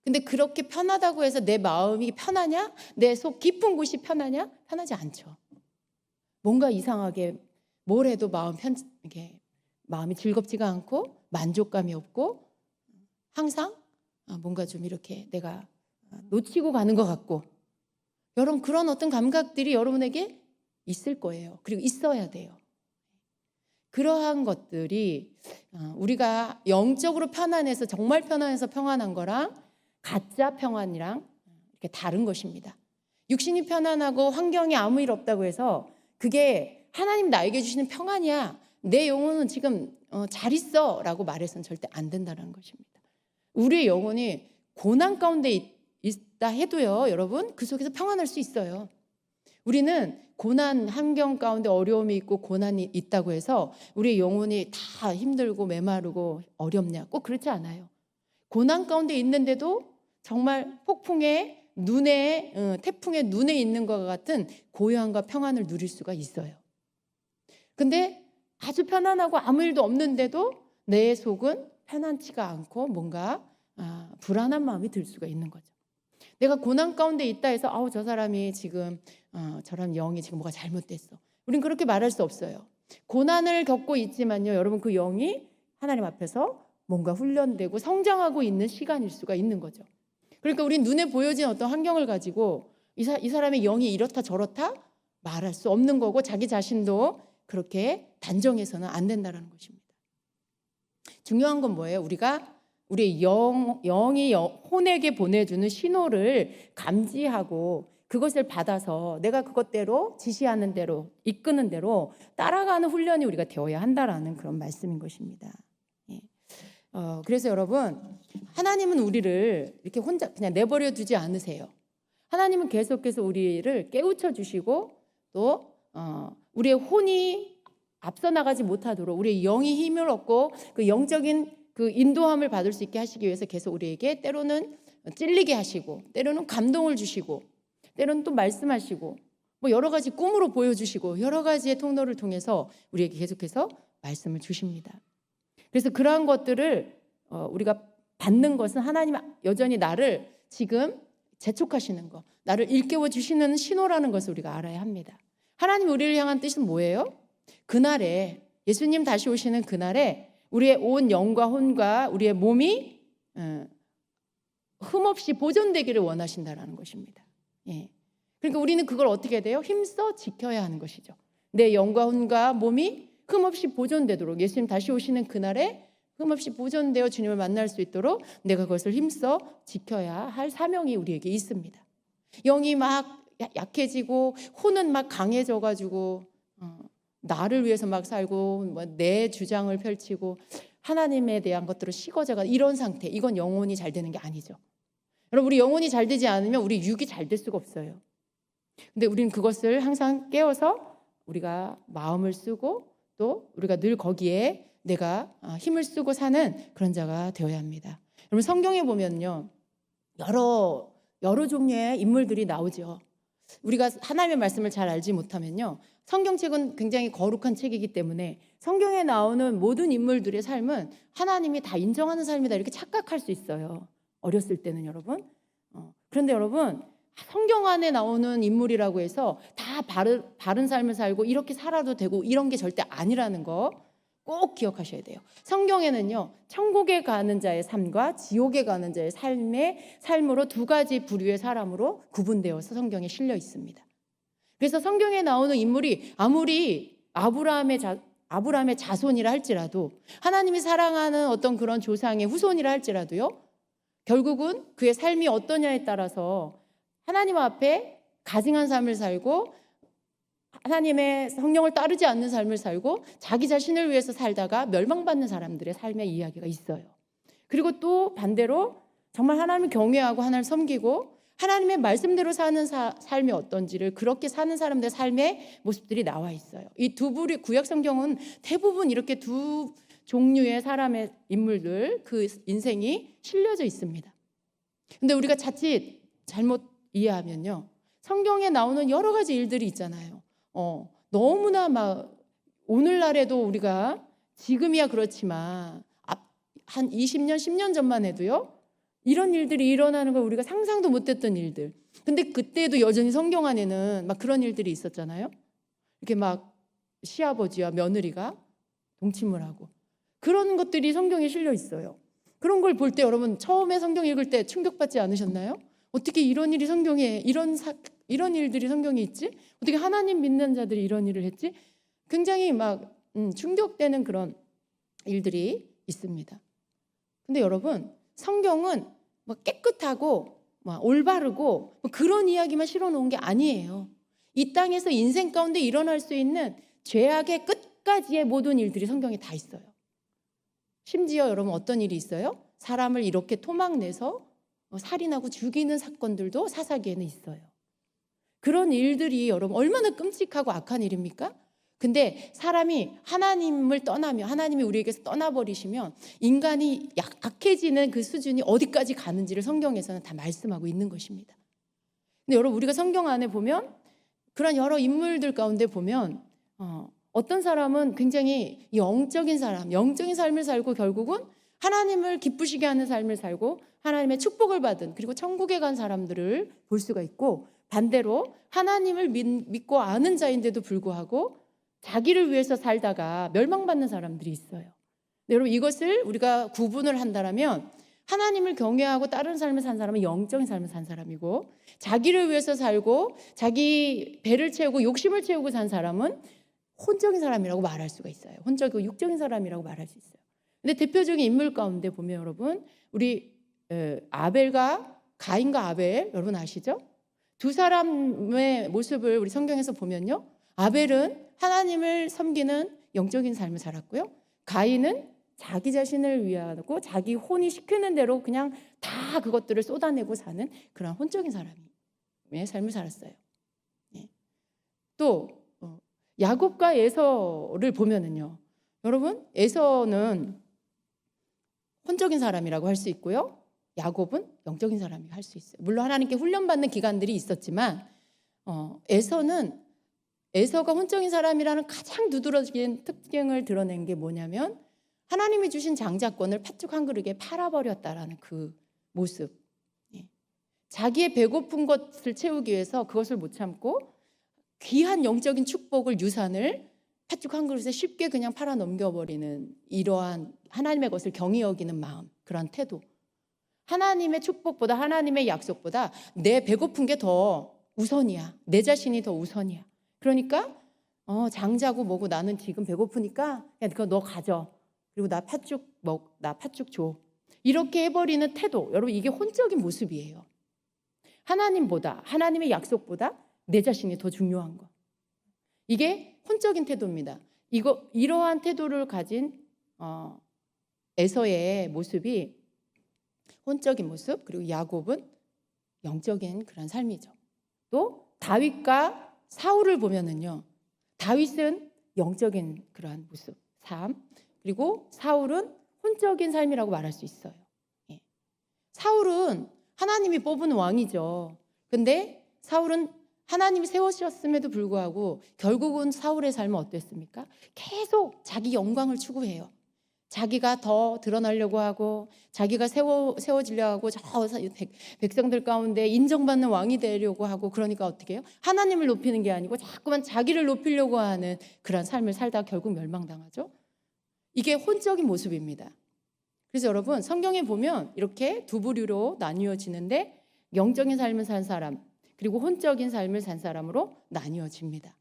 근데 그렇게 편하다고 해서 내 마음이 편하냐? 내 속 깊은 곳이 편하냐? 편하지 않죠. 뭔가 이상하게 뭘 해도 마음이 즐겁지가 않고 만족감이 없고 항상 뭔가 좀 이렇게 내가 놓치고 가는 것 같고, 여러분 그런 어떤 감각들이 여러분에게 있을 거예요. 그리고 있어야 돼요. 그러한 것들이 우리가 영적으로 편안해서 정말 편안해서 평안한 거랑 가짜 평안이랑 이렇게 다른 것입니다. 육신이 편안하고 환경에 아무 일 없다고 해서 그게 하나님 나에게 주시는 평안이야, 내 영혼은 지금 잘 있어 라고 말해서는 절대 안 된다는 것입니다. 우리의 영혼이 고난 가운데 있다 해도요, 여러분 그 속에서 평안할 수 있어요. 우리는 고난 환경 가운데 어려움이 있고 고난이 있다고 해서 우리의 영혼이 다 힘들고 메마르고 어렵냐, 꼭 그렇지 않아요. 고난 가운데 있는데도 정말 폭풍의 눈에 태풍의 눈에 있는 것과 같은 고요함과 평안을 누릴 수가 있어요. 근데 아주 편안하고 아무 일도 없는데도 내 속은 편안치가 않고 뭔가 불안한 마음이 들 수가 있는 거죠. 내가 고난 가운데 있다 해서 저 사람이 지금 저런 영이 지금 뭐가 잘못됐어, 우린 그렇게 말할 수 없어요. 고난을 겪고 있지만요, 여러분 그 영이 하나님 앞에서 뭔가 훈련되고 성장하고 있는 시간일 수가 있는 거죠. 그러니까 우린 눈에 보여진 어떤 환경을 가지고 이 사람의 영이 이렇다 저렇다 말할 수 없는 거고, 자기 자신도 그렇게 단정해서는 안 된다는 것입니다. 중요한 건 뭐예요? 우리가 우리의 영이 혼에게 보내주는 신호를 감지하고 그것을 받아서 내가 그것대로 지시하는 대로 이끄는 대로 따라가는 훈련이 우리가 되어야 한다라는 그런 말씀인 것입니다. 그래서 여러분, 하나님은 우리를 이렇게 혼자 그냥 내버려 두지 않으세요. 하나님은 계속해서 우리를 깨우쳐 주시고 또 우리의 혼이 앞서 나가지 못하도록 우리의 영이 힘을 얻고 그 영적인 그 인도함을 받을 수 있게 하시기 위해서 계속 우리에게 때로는 찔리게 하시고, 때로는 감동을 주시고, 때로는 또 말씀하시고, 뭐 여러 가지 꿈으로 보여주시고, 여러 가지의 통로를 통해서 우리에게 계속해서 말씀을 주십니다. 그래서 그러한 것들을 우리가 받는 것은 하나님 여전히 나를 지금 재촉하시는 것, 나를 일깨워 주시는 신호라는 것을 우리가 알아야 합니다. 하나님 우리를 향한 뜻은 뭐예요? 그날에 예수님 다시 오시는 그날에 우리의 온 영과 혼과 우리의 몸이 흠없이 보존되기를 원하신다라는 것입니다. 그러니까 우리는 그걸 어떻게 해야 돼요? 힘써 지켜야 하는 것이죠. 내 영과 혼과 몸이 흠없이 보존되도록, 예수님 다시 오시는 그날에 흠없이 보존되어 주님을 만날 수 있도록 내가 그것을 힘써 지켜야 할 사명이 우리에게 있습니다. 영이 막 약해지고 혼은 막 강해져가지고 나를 위해서 막 살고 내 주장을 펼치고 하나님에 대한 것들을 식어져가 이런 상태, 이건 영혼이 잘 되는 게 아니죠. 여러분, 우리 영혼이 잘 되지 않으면 우리 육이 잘 될 수가 없어요. 근데 우리는 그것을 항상 깨워서 우리가 마음을 쓰고 또 우리가 늘 거기에 내가 힘을 쓰고 사는 그런 자가 되어야 합니다. 여러분, 성경에 보면요, 여러 종류의 인물들이 나오죠. 우리가 하나님의 말씀을 잘 알지 못하면요, 성경책은 굉장히 거룩한 책이기 때문에 성경에 나오는 모든 인물들의 삶은 하나님이 다 인정하는 삶이다 이렇게 착각할 수 있어요, 어렸을 때는. 여러분, 그런데 여러분, 성경 안에 나오는 인물이라고 해서 다 바른 삶을 살고 이렇게 살아도 되고 이런 게 절대 아니라는 거 꼭 기억하셔야 돼요. 성경에는요, 천국에 가는 자의 삶과 지옥에 가는 자의 삶으로 두 가지 부류의 사람으로 구분되어서 성경에 실려 있습니다. 그래서 성경에 나오는 인물이 아무리 아브라함의 자손이라 할지라도, 하나님이 사랑하는 어떤 그런 조상의 후손이라 할지라도요, 결국은 그의 삶이 어떠냐에 따라서 하나님 앞에 가증한 삶을 살고 하나님의 성령을 따르지 않는 삶을 살고 자기 자신을 위해서 살다가 멸망받는 사람들의 삶의 이야기가 있어요. 그리고 또 반대로 정말 하나님을 경외하고 하나님을 섬기고 하나님의 말씀대로 사는 삶이 어떤지를 그렇게 사는 사람들의 삶의 모습들이 나와 있어요. 이 두 부류, 구약 성경은 대부분 이렇게 두 종류의 사람의 인물들, 그 인생이 실려져 있습니다. 근데 우리가 자칫 잘못 이해하면요, 성경에 나오는 여러 가지 일들이 있잖아요. 너무나 막 오늘날에도 우리가 지금이야 그렇지만 한 20년, 10년 전만 해도요, 이런 일들이 일어나는 걸 우리가 상상도 못했던 일들. 근데 그때도 여전히 성경 안에는 막 그런 일들이 있었잖아요. 이렇게 막 시아버지와 며느리가 동침을 하고 그런 것들이 성경에 실려 있어요. 그런 걸 볼 때 여러분 처음에 성경 읽을 때 충격받지 않으셨나요? 어떻게 이런 일이 성경에 이런 일들이 성경에 있지? 어떻게 하나님 믿는 자들이 이런 일을 했지? 굉장히 막 충격되는 그런 일들이 있습니다. 근데 여러분 성경은 뭐 깨끗하고 뭐 올바르고 뭐 그런 이야기만 실어놓은 게 아니에요. 이 땅에서 인생 가운데 일어날 수 있는 죄악의 끝까지의 모든 일들이 성경에 다 있어요. 심지어 여러분 어떤 일이 있어요? 사람을 이렇게 토막내서 살인하고 죽이는 사건들도 사사기에는 있어요. 그런 일들이 여러분 얼마나 끔찍하고 악한 일입니까? 근데 사람이 하나님을 떠나면, 하나님이 우리에게서 떠나버리시면 인간이 악해지는 그 수준이 어디까지 가는지를 성경에서는 다 말씀하고 있는 것입니다. 근데 여러분 우리가 성경 안에 보면 그런 여러 인물들 가운데 보면 어떤 사람은 굉장히 영적인 사람, 영적인 삶을 살고 결국은 하나님을 기쁘시게 하는 삶을 살고 하나님의 축복을 받은, 그리고 천국에 간 사람들을 볼 수가 있고, 반대로 하나님을 믿고 아는 자인데도 불구하고 자기를 위해서 살다가 멸망받는 사람들이 있어요. 근데 여러분 이것을 우리가 구분을 한다면 하나님을 경외하고 다른 삶을 산 사람은 영적인 삶을 산 사람이고, 자기를 위해서 살고 자기 배를 채우고 욕심을 채우고 산 사람은 혼적인 사람이라고 말할 수가 있어요. 혼적이고 육적인 사람이라고 말할 수 있어요. 근데 대표적인 인물 가운데 보면 여러분 우리 아벨과 가인과 아벨 여러분 아시죠? 두 사람의 모습을 우리 성경에서 보면요, 아벨은 하나님을 섬기는 영적인 삶을 살았고요, 가인은 자기 자신을 위하고 자기 혼이 시키는 대로 그냥 다 그것들을 쏟아내고 사는 그런 혼적인 사람의 삶을 살았어요. 또 야곱과 에서를 보면은요, 여러분 에서는 혼적인 사람이라고 할 수 있고요, 야곱은 영적인 사람이라고 할 수 있어요. 물론 하나님께 훈련받는 기간들이 있었지만 에서가 혼적인 사람이라는 가장 두드러진 특징을 드러낸 게 뭐냐면 하나님이 주신 장자권을 팥죽 한 그릇에 팔아버렸다라는 그 모습. 자기의 배고픈 것을 채우기 위해서 그것을 못 참고 귀한 영적인 축복을, 유산을 팥죽 한 그릇에 쉽게 그냥 팔아 넘겨버리는 이러한 하나님의 것을 경히 여기는 마음, 그런 태도. 하나님의 축복보다, 하나님의 약속보다 내 배고픈 게 더 우선이야. 내 자신이 더 우선이야. 그러니까 장자고 뭐고 나는 지금 배고프니까 그냥 그거 너 가져. 그리고 나 팥죽 줘. 이렇게 해버리는 태도. 여러분 이게 혼적인 모습이에요. 하나님보다, 하나님의 약속보다 내 자신이 더 중요한 거. 이게 혼적인 태도입니다. 이러한 태도를 가진 에서의 모습이 혼적인 모습, 그리고 야곱은 영적인 그런 삶이죠. 또 다윗과 사울을 보면은요, 다윗은 영적인 그러한 모습, 삶, 그리고 사울은 혼적인 삶이라고 말할 수 있어요. 사울은 하나님이 뽑은 왕이죠. 근데 사울은 하나님이 세우셨음에도 불구하고 결국은 사울의 삶은 어땠습니까? 계속 자기 영광을 추구해요. 자기가 더 드러나려고 하고 자기가 세워지려고 하고 저 백성들 가운데 인정받는 왕이 되려고 하고, 그러니까 어떻게 해요? 하나님을 높이는 게 아니고 자꾸만 자기를 높이려고 하는 그런 삶을 살다가 결국 멸망당하죠. 이게 혼적인 모습입니다. 그래서 여러분 성경에 보면 이렇게 두 부류로 나뉘어지는데 영적인 삶을 산 사람 그리고 혼적인 삶을 산 사람으로 나뉘어집니다.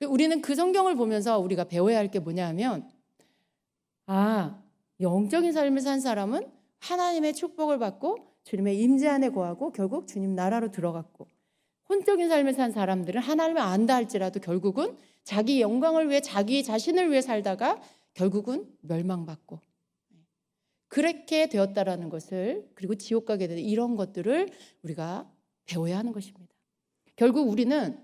우리는 그 성경을 보면서 우리가 배워야 할 게 뭐냐 하면, 영적인 삶을 산 사람은 하나님의 축복을 받고 주님의 임재 안에 거하고 결국 주님 나라로 들어갔고, 혼적인 삶을 산 사람들은 하나님을 안다 할지라도 결국은 자기 영광을 위해 자기 자신을 위해 살다가 결국은 멸망받고 그렇게 되었다라는 것을, 그리고 지옥 가게 되는 이런 것들을 우리가 배워야 하는 것입니다. 결국 우리는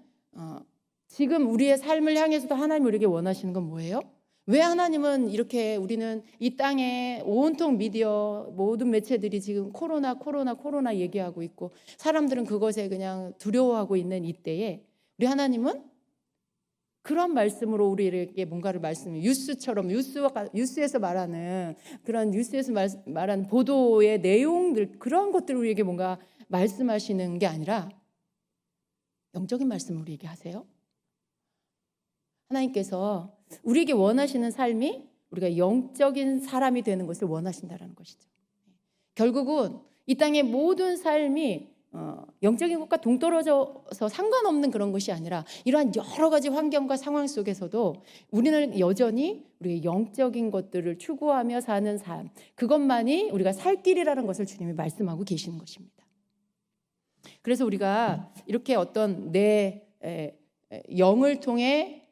지금 우리의 삶을 향해서도 하나님 우리에게 원하시는 건 뭐예요? 왜 하나님은 이렇게 우리는 이 땅에 온통 미디어 모든 매체들이 지금 코로나 얘기하고 있고 사람들은 그것에 그냥 두려워하고 있는 이때에 우리 하나님은 그런 말씀으로 우리에게 뭔가를 말씀해요. 뉴스에서 말하는 그런 뉴스에서 말하는 보도의 내용들 그런 것들을 우리에게 뭔가 말씀하시는 게 아니라 영적인 말씀을 우리에게 하세요. 하나님께서 우리에게 원하시는 삶이 우리가 영적인 사람이 되는 것을 원하신다는 것이죠. 결국은 이 땅의 모든 삶이 영적인 것과 동떨어져서 상관없는 그런 것이 아니라 이러한 여러 가지 환경과 상황 속에서도 우리는 여전히 우리의 영적인 것들을 추구하며 사는 삶, 그것만이 우리가 살 길이라는 것을 주님이 말씀하고 계시는 것입니다. 그래서 우리가 이렇게 어떤 내 영을 통해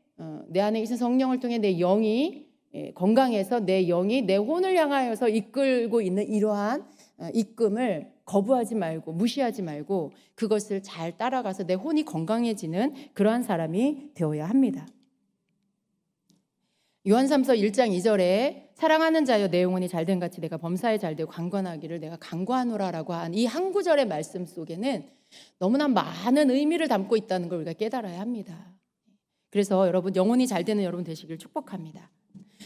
내 안에 계신 성령을 통해 내 영이 건강해서 내 영이 내 혼을 향하여서 이끌고 있는 이러한 이끌음을 거부하지 말고 무시하지 말고 그것을 잘 따라가서 내 혼이 건강해지는 그러한 사람이 되어야 합니다. 요한삼서 1장 2절에 사랑하는 자여 내 영혼이 잘된 같이 내가 범사에 잘되고 강건하기를 내가 강구하노라라고 한 이 한 구절의 말씀 속에는 너무나 많은 의미를 담고 있다는 걸 우리가 깨달아야 합니다. 그래서 여러분 영혼이 잘되는 여러분 되시길 축복합니다.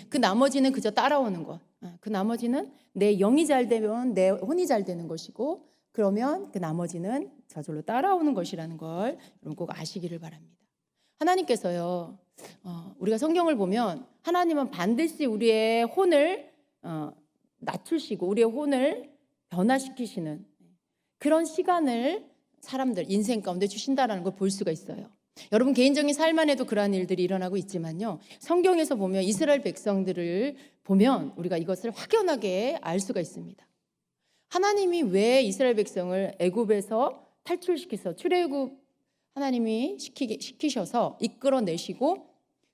그 나머지는 그저 따라오는 것. 그 나머지는 내 영이 잘 되면 내 혼이 잘 되는 것이고 그러면 그 나머지는 저절로 따라오는 것이라는 걸 여러분 꼭 아시기를 바랍니다. 하나님께서요. 우리가 성경을 보면 하나님은 반드시 우리의 혼을 낮추시고 우리의 혼을 변화시키시는 그런 시간을 사람들 인생 가운데 주신다라는 걸 볼 수가 있어요. 여러분 개인적인 삶 안에도 그러한 일들이 일어나고 있지만요. 성경에서 보면 이스라엘 백성들을 보면 우리가 이것을 확연하게 알 수가 있습니다. 하나님이 왜 이스라엘 백성을 애굽에서 탈출시켜서 출애굽 하나님이 시키셔서 이끌어내시고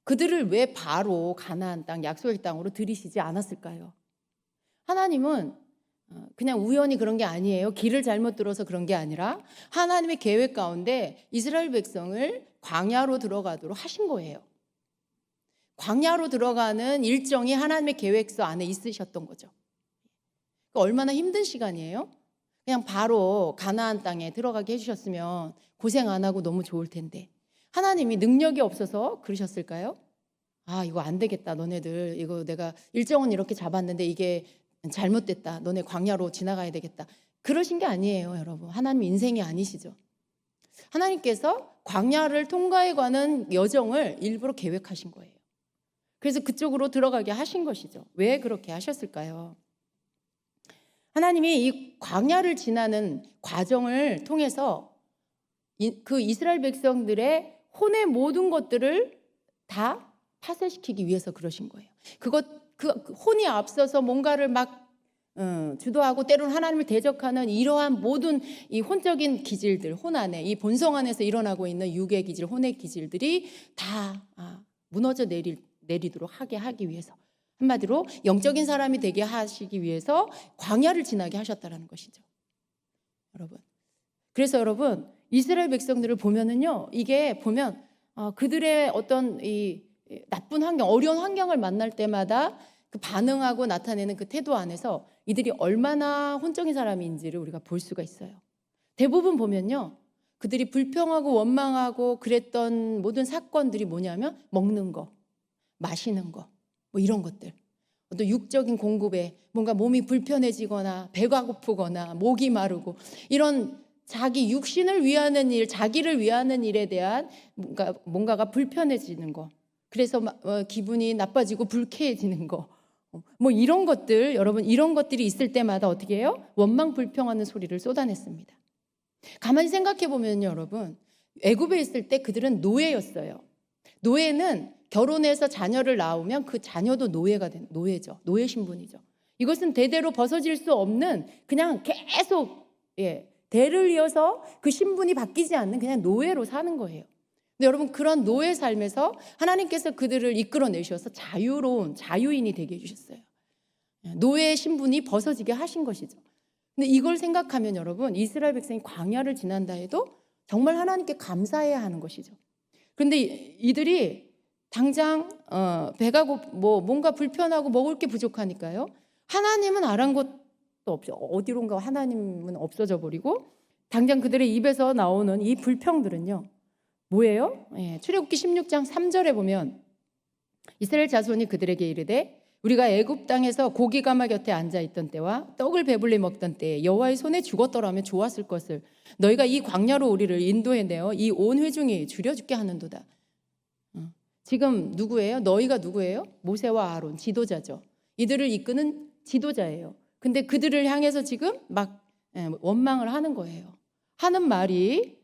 그들을 왜 바로 가나안 땅 약속의 땅으로 들이시지 않았을까요? 하나님은 그냥 우연히 그런 게 아니에요. 길을 잘못 들어서 그런 게 아니라 하나님의 계획 가운데 이스라엘 백성을 광야로 들어가도록 하신 거예요. 광야로 들어가는 일정이 하나님의 계획서 안에 있으셨던 거죠. 얼마나 힘든 시간이에요? 그냥 바로 가나안 땅에 들어가게 해주셨으면 고생 안 하고 너무 좋을 텐데 하나님이 능력이 없어서 그러셨을까요? 이거 안 되겠다. 너네들 이거 내가 일정은 이렇게 잡았는데 이게 잘못됐다. 너네 광야로 지나가야 되겠다. 그러신 게 아니에요, 여러분. 하나님 인생이 아니시죠. 하나님께서 광야를 통과해 가는 여정을 일부러 계획하신 거예요. 그래서 그쪽으로 들어가게 하신 것이죠. 왜 그렇게 하셨을까요? 하나님이 이 광야를 지나는 과정을 통해서 그 이스라엘 백성들의 혼의 모든 것들을 다 파쇄시키기 위해서 그러신 거예요. 그 혼이 앞서서 뭔가를 막 주도하고 때로는 하나님을 대적하는 이러한 모든 이 혼적인 기질들, 혼 안에 이 본성 안에서 일어나고 있는 육의 기질, 혼의 기질들이 다 무너져 내리도록 하기 위해서 한마디로 영적인 사람이 되게 하시기 위해서 광야를 지나게 하셨다는 것이죠. 여러분. 그래서 여러분 이스라엘 백성들을 보면은요, 이게 보면 그들의 어떤 이 나쁜 환경, 어려운 환경을 만날 때마다 그 반응하고 나타내는 그 태도 안에서 이들이 얼마나 혼적인 사람인지를 우리가 볼 수가 있어요. 대부분 보면요, 그들이 불평하고 원망하고 그랬던 모든 사건들이 뭐냐면 먹는 거, 마시는 거, 뭐 이런 것들. 또 육적인 공급에 뭔가 몸이 불편해지거나 배가 고프거나 목이 마르고 이런 자기 육신을 위하는 일, 자기를 위하는 일에 대한 뭔가가 불편해지는 거. 그래서 기분이 나빠지고 불쾌해지는 거. 뭐 이런 것들, 여러분 이런 것들이 있을 때마다 어떻게 해요? 원망 불평하는 소리를 쏟아냈습니다. 가만히 생각해 보면요, 여러분 애굽에 있을 때 그들은 노예였어요. 노예는 결혼해서 자녀를 낳으면 그 자녀도 노예죠. 노예 신분이죠. 이것은 대대로 벗어질 수 없는 그냥 계속 대를 이어서 그 신분이 바뀌지 않는 그냥 노예로 사는 거예요. 근데 여러분 그런 노예 삶에서 하나님께서 그들을 이끌어내셔서 자유로운 자유인이 되게 해주셨어요. 노예 신분이 벗어지게 하신 것이죠. 근데 이걸 생각하면 여러분 이스라엘 백성이 광야를 지난다 해도 정말 하나님께 감사해야 하는 것이죠. 그런데 이들이 당장 배가 뭔가 불편하고 먹을 게 부족하니까요. 하나님은 아랑곳도 없죠. 어디론가 하나님은 없어져 버리고 당장 그들의 입에서 나오는 이 불평들은요. 뭐예요? 출애굽기 16장 3절에 보면 이스라엘 자손이 그들에게 이르되 우리가 애굽 땅에서 고기 가마 곁에 앉아 있던 때와 떡을 배불리 먹던 때에 여호와의 손에 죽었더라면 좋았을 것을 너희가 이 광야로 우리를 인도해 내어 이 온 회중이 줄여 죽게 하는도다. 지금 누구예요? 너희가 누구예요? 모세와 아론 지도자죠. 이들을 이끄는 지도자예요. 근데 그들을 향해서 지금 막 원망을 하는 거예요. 하는 말이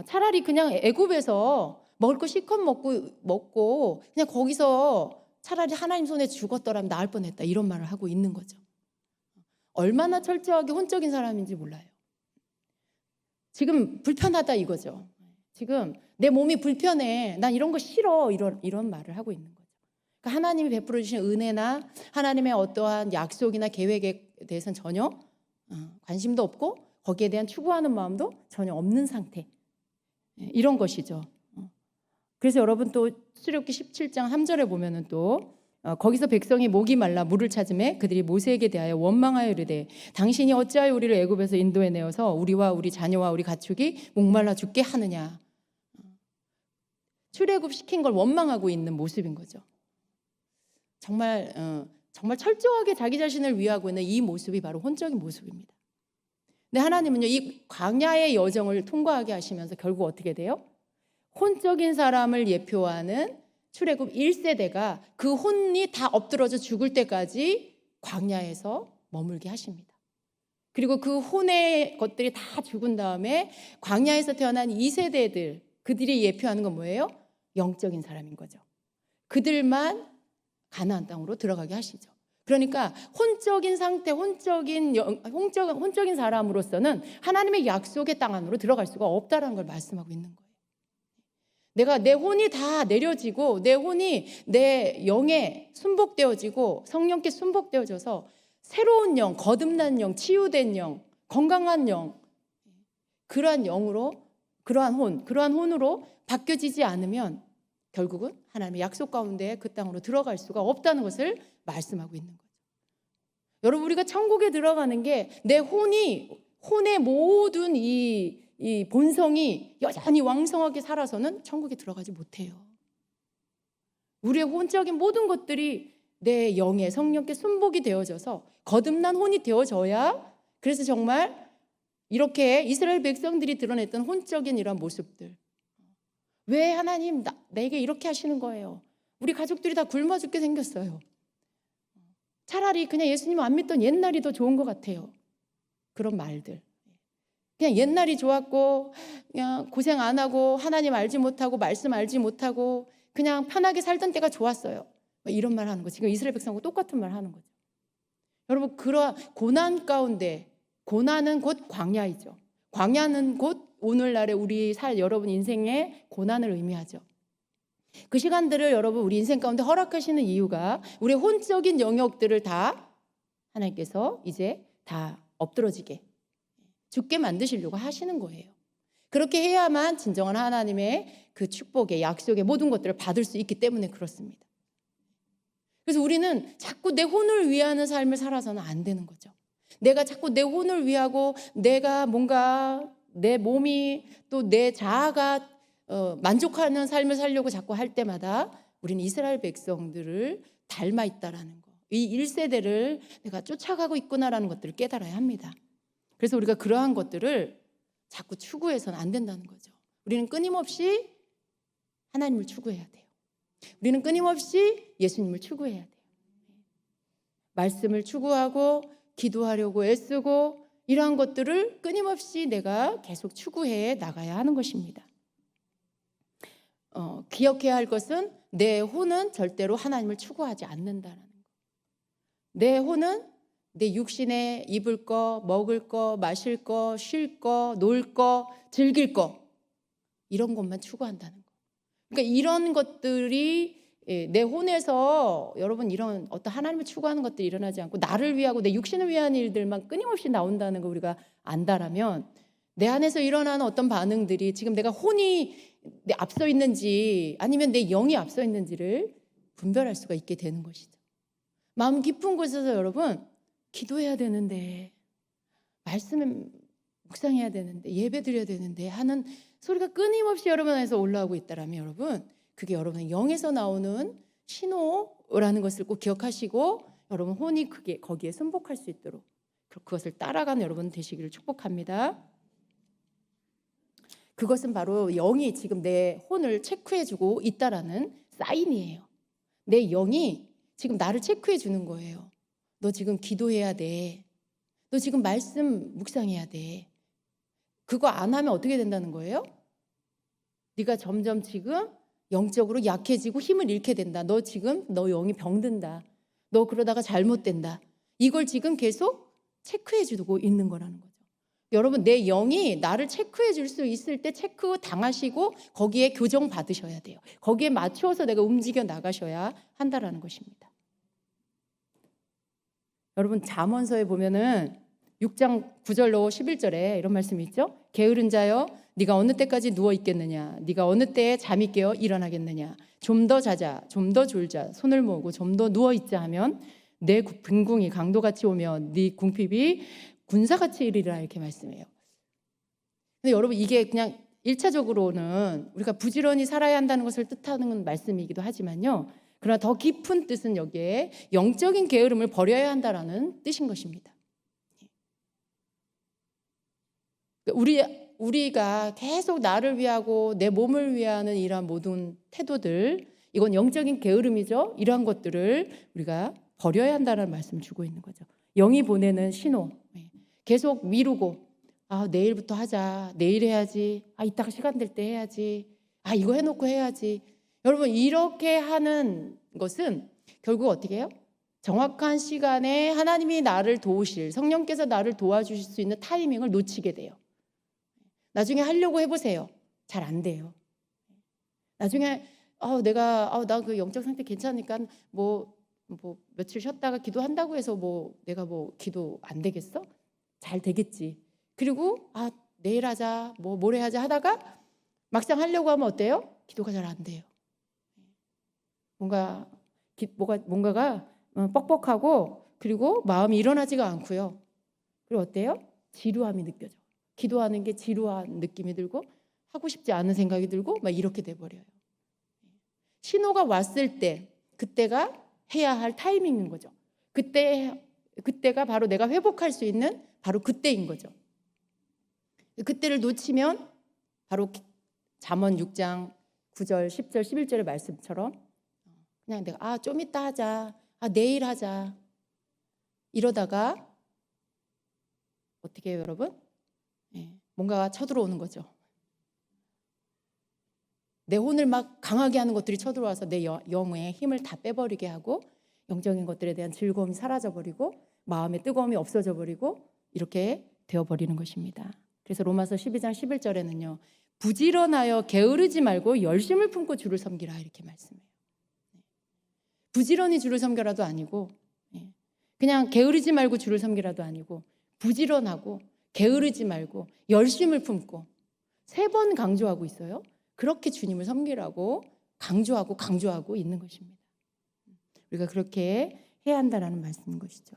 차라리 그냥 애굽에서 먹을 거 실컷 먹고 그냥 거기서 차라리 하나님 손에 죽었더라면 나을 뻔했다 이런 말을 하고 있는 거죠. 얼마나 철저하게 혼적인 사람인지 몰라요. 지금 불편하다 이거죠. 지금 내 몸이 불편해. 난 이런 거 싫어. 이런 말을 하고 있는 거죠. 그러니까 하나님이 베풀어 주신 은혜나 하나님의 어떠한 약속이나 계획에 대해서는 전혀 관심도 없고 거기에 대한 추구하는 마음도 전혀 없는 상태. 이런 것이죠. 그래서 여러분 또 출애굽기 17장 3절에 보면은 또 거기서 백성이 목이 말라 물을 찾음에 그들이 모세에게 대하여 원망하여 이르되 당신이 어찌하여 우리를 애굽에서 인도해 내어서 우리와 우리 자녀와 우리 가축이 목말라 죽게 하느냐. 출애굽 시킨 걸 원망하고 있는 모습인 거죠. 정말 철저하게 자기 자신을 위하고 있는 이 모습이 바로 혼적인 모습입니다. 근데 하나님은요 이 광야의 여정을 통과하게 하시면서 결국 어떻게 돼요? 혼적인 사람을 예표하는 출애굽 1세대가 그 혼이 다 엎드러져 죽을 때까지 광야에서 머물게 하십니다. 그리고 그 혼의 것들이 다 죽은 다음에 광야에서 태어난 2세대들 그들이 예표하는 건 뭐예요? 영적인 사람인 거죠. 그들만 가나안 땅으로 들어가게 하시죠. 그러니까 혼적인 상태, 혼적인 사람으로서는 하나님의 약속의 땅 안으로 들어갈 수가 없다는 걸 말씀하고 있는 거예요. 내 혼이 다 내려지고 내 혼이 내 영에 순복되어지고 성령께 순복되어져서 새로운 영, 거듭난 영, 치유된 영, 건강한 영, 그러한 혼으로 바뀌어지지 않으면 결국은 하나님의 약속 가운데 그 땅으로 들어갈 수가 없다는 것을 말씀하고 있는 거죠. 여러분 우리가 천국에 들어가는 게 내 혼의 모든 이 본성이 여전히 왕성하게 살아서는 천국에 들어가지 못해요. 우리의 혼적인 모든 것들이 내 영의 성령께 순복이 되어져서 거듭난 혼이 되어져야 그래서 정말 이렇게 이스라엘 백성들이 드러냈던 혼적인 이런 모습들. 왜 하나님 내게 이렇게 하시는 거예요? 우리 가족들이 다 굶어 죽게 생겼어요. 차라리 그냥 예수님 안 믿던 옛날이 더 좋은 것 같아요. 그런 말들. 그냥 옛날이 좋았고 그냥 고생 안 하고 하나님 알지 못하고 말씀 알지 못하고 그냥 편하게 살던 때가 좋았어요. 이런 말 하는 거. 지금 이스라엘 백성하고 똑같은 말 하는 거죠. 여러분 그러한 고난 가운데 고난은 곧 광야이죠. 광야는 곧 오늘날의 여러분 인생의 고난을 의미하죠. 그 시간들을 여러분 우리 인생 가운데 허락하시는 이유가 우리의 혼적인 영역들을 다 하나님께서 이제 다 엎드러지게 죽게 만드시려고 하시는 거예요. 그렇게 해야만 진정한 하나님의 그 축복의 약속의 모든 것들을 받을 수 있기 때문에 그렇습니다. 그래서 우리는 자꾸 내 혼을 위하는 삶을 살아서는 안 되는 거죠. 내가 자꾸 내 혼을 위하고 내가 뭔가 내 몸이 또 내 자아가 만족하는 삶을 살려고 자꾸 할 때마다 우리는 이스라엘 백성들을 닮아 있다라는 거. 이 1세대를 내가 쫓아가고 있구나라는 것들을 깨달아야 합니다. 그래서 우리가 그러한 것들을 자꾸 추구해서는 안 된다는 거죠. 우리는 끊임없이 하나님을 추구해야 돼요. 우리는 끊임없이 예수님을 추구해야 돼요. 말씀을 추구하고 기도하려고 애쓰고 이러한 것들을 끊임없이 내가 계속 추구해 나가야 하는 것입니다. 기억해야 할 것은 내 혼은 절대로 하나님을 추구하지 않는다는 거. 내 혼은 내 육신에 입을 거, 먹을 거, 마실 거, 쉴 거, 놀 거, 즐길 거 이런 것만 추구한다는 거. 그러니까 이런 것들이 내 혼에서 여러분 이런 어떤 하나님을 추구하는 것들이 일어나지 않고 나를 위하고 내 육신을 위한 일들만 끊임없이 나온다는 거 우리가 안다라면 내 안에서 일어나는 어떤 반응들이 지금 내가 혼이 앞서 있는지 아니면 내 영이 앞서 있는지를 분별할 수가 있게 되는 것이죠. 마음 깊은 곳에서 여러분 기도해야 되는데, 말씀 묵상해야 되는데, 예배 드려야 되는데 하는 소리가 끊임없이 여러분 안에서 올라오고 있다라면 여러분, 그게 여러분의 영에서 나오는 신호라는 것을 꼭 기억하시고 여러분 혼이 거기에 순복할 수 있도록 그것을 따라가는 여러분 되시기를 축복합니다. 그것은 바로 영이 지금 내 혼을 체크해주고 있다라는 사인이에요. 내 영이 지금 나를 체크해 주는 거예요. 너 지금 기도해야 돼. 너 지금 말씀 묵상해야 돼. 그거 안 하면 어떻게 된다는 거예요? 네가 점점 지금 영적으로 약해지고 힘을 잃게 된다. 너 지금 너 영이 병든다. 너 그러다가 잘못된다. 이걸 지금 계속 체크해 주고 있는 거라는 거죠. 여러분, 내 영이 나를 체크해 줄 수 있을 때 체크 당하시고 거기에 교정 받으셔야 돼요. 거기에 맞추어서 내가 움직여 나가셔야 한다라는 것입니다. 여러분, 잠언서에 보면은 6장 9절로 11절에 이런 말씀이 있죠. 게으른 자여, 네가 어느 때까지 누워 있겠느냐? 네가 어느 때에 잠이 깨어 일어나겠느냐? 좀 더 자자, 좀 더 졸자, 손을 모으고 좀 더 누워 있자 하면 내 빈궁이 강도같이 오며 네 궁핍이 군사같이 이르리라, 이렇게 말씀해요. 근데 여러분, 이게 그냥 1차적으로는 우리가 부지런히 살아야 한다는 것을 뜻하는 말씀이기도 하지만요, 그러나 더 깊은 뜻은 여기에 영적인 게으름을 버려야 한다라는 뜻인 것입니다. 우리가 계속 나를 위하고 내 몸을 위하는 이러한 모든 태도들, 이건 영적인 게으름이죠. 이러한 것들을 우리가 버려야 한다는 말씀을 주고 있는 거죠. 영이 보내는 신호, 계속 미루고, 내일부터 하자, 내일 해야지, 이따가 시간 될 때 해야지, 이거 해놓고 해야지. 여러분, 이렇게 하는 것은 결국 어떻게 해요? 정확한 시간에 하나님이 나를 도우실, 성령께서 나를 도와주실 수 있는 타이밍을 놓치게 돼요. 나중에 하려고 해보세요. 잘 안 돼요. 나중에 나 그 영적 상태 괜찮으니까 뭐 며칠 쉬었다가 기도한다고 해서 내가 기도 안 되겠어? 잘 되겠지. 그리고 내일 하자, 모레 하자 하다가 막상 하려고 하면 어때요? 기도가 잘 안 돼요. 뭔가가 뻑뻑하고, 그리고 마음이 일어나지가 않고요. 그리고 어때요? 지루함이 느껴져. 기도하는 게 지루한 느낌이 들고 하고 싶지 않은 생각이 들고 막 이렇게 돼버려요. 신호가 왔을 때 그때가 해야 할 타이밍인 거죠. 그때가 바로 내가 회복할 수 있는 바로 그때인 거죠. 그때를 놓치면 바로 잠언 6장 9절, 10절, 11절의 말씀처럼 그냥 내가 좀 이따 하자, 내일 하자, 이러다가 어떻게 해요, 여러분? 뭔가가 쳐들어오는 거죠. 내 혼을 막 강하게 하는 것들이 쳐들어와서 내 영의 힘을 다 빼버리게 하고, 영적인 것들에 대한 즐거움이 사라져버리고 마음의 뜨거움이 없어져버리고 이렇게 되어버리는 것입니다. 그래서 로마서 12장 11절에는요, 부지런하여 게으르지 말고 열심을 품고 주를 섬기라, 이렇게 말씀해요. 부지런히 주를 섬겨라도 아니고, 그냥 게으르지 말고 주를 섬기라도 아니고, 부지런하고 게으르지 말고 열심을 품고, 3번 강조하고 있어요. 그렇게 주님을 섬기라고 강조하고 있는 것입니다. 우리가 그렇게 해야 한다는 말씀인 것이죠.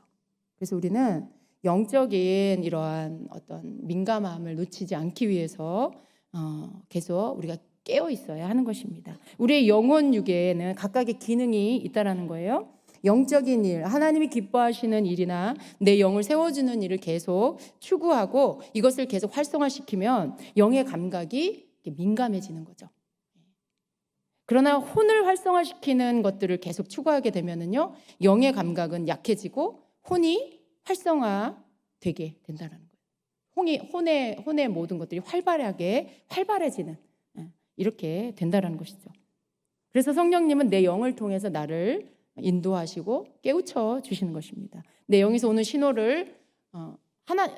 그래서 우리는 영적인 이러한 어떤 민감함을 놓치지 않기 위해서 계속 우리가 깨어 있어야 하는 것입니다. 우리의 영혼 육에는 각각의 기능이 있다라는 거예요. 영적인 일, 하나님이 기뻐하시는 일이나 내 영을 세워주는 일을 계속 추구하고 이것을 계속 활성화시키면 영의 감각이 민감해지는 거죠. 그러나 혼을 활성화시키는 것들을 계속 추구하게 되면은요, 영의 감각은 약해지고 혼이 활성화되게 된다는 거예요. 혼의 모든 것들이 활발해지는, 이렇게 된다는 것이죠. 그래서 성령님은 내 영을 통해서 나를 인도하시고 깨우쳐 주시는 것입니다. 내 영에서 오는 신호를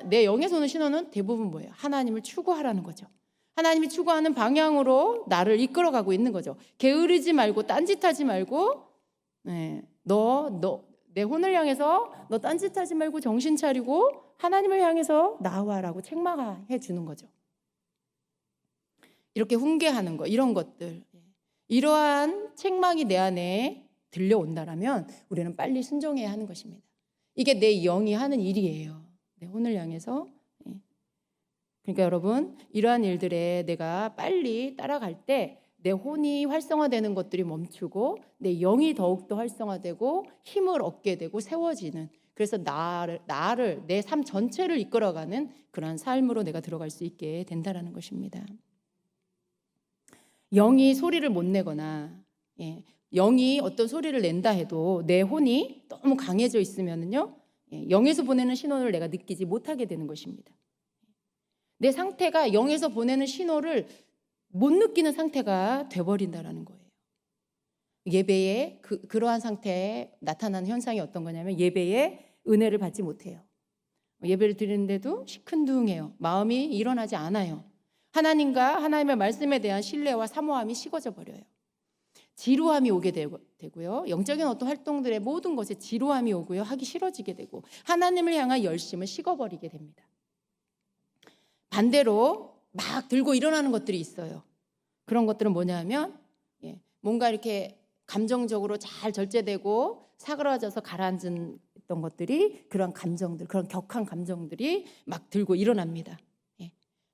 내 영에서 오는 신호는 대부분 뭐예요? 하나님을 추구하라는 거죠. 하나님이 추구하는 방향으로 나를 이끌어가고 있는 거죠. 게으르지 말고 딴짓하지 말고, 내 혼을 향해서 너 딴짓하지 말고 정신 차리고 하나님을 향해서 나와라고 책망해 주는 거죠. 이렇게 훈계하는 거, 이런 것들, 이러한 책망이 내 안에 들려온다라면 우리는 빨리 순종해야 하는 것입니다. 이게 내 영이 하는 일이에요. 내 혼을 향해서. 그러니까 여러분, 이러한 일들에 내가 빨리 따라갈 때 내 혼이 활성화되는 것들이 멈추고 내 영이 더욱더 활성화되고 힘을 얻게 되고 세워지는, 그래서 나를 내 삶 전체를 이끌어가는 그러한 삶으로 내가 들어갈 수 있게 된다라는 것입니다. 영이 소리를 못 내거나 영이 어떤 소리를 낸다 해도 내 혼이 너무 강해져 있으면요, 영에서 보내는 신호를 내가 느끼지 못하게 되는 것입니다. 내 상태가 영에서 보내는 신호를 못 느끼는 상태가 돼버린다라는 거예요. 예배에 그러한 상태에 나타나는 현상이 어떤 거냐면, 예배에 은혜를 받지 못해요. 예배를 드리는데도 시큰둥해요. 마음이 일어나지 않아요. 하나님과 하나님의 말씀에 대한 신뢰와 사모함이 식어져 버려요. 지루함이 오게 되고요. 영적인 어떤 활동들의 모든 것에 지루함이 오고요. 하기 싫어지게 되고 하나님을 향한 열심을 식어버리게 됩니다. 반대로 막 들고 일어나는 것들이 있어요. 그런 것들은 뭐냐면 뭔가 이렇게 감정적으로 잘 절제되고 사그라져서 가라앉은 것들이, 그런 감정들, 그런 격한 감정들이 막 들고 일어납니다.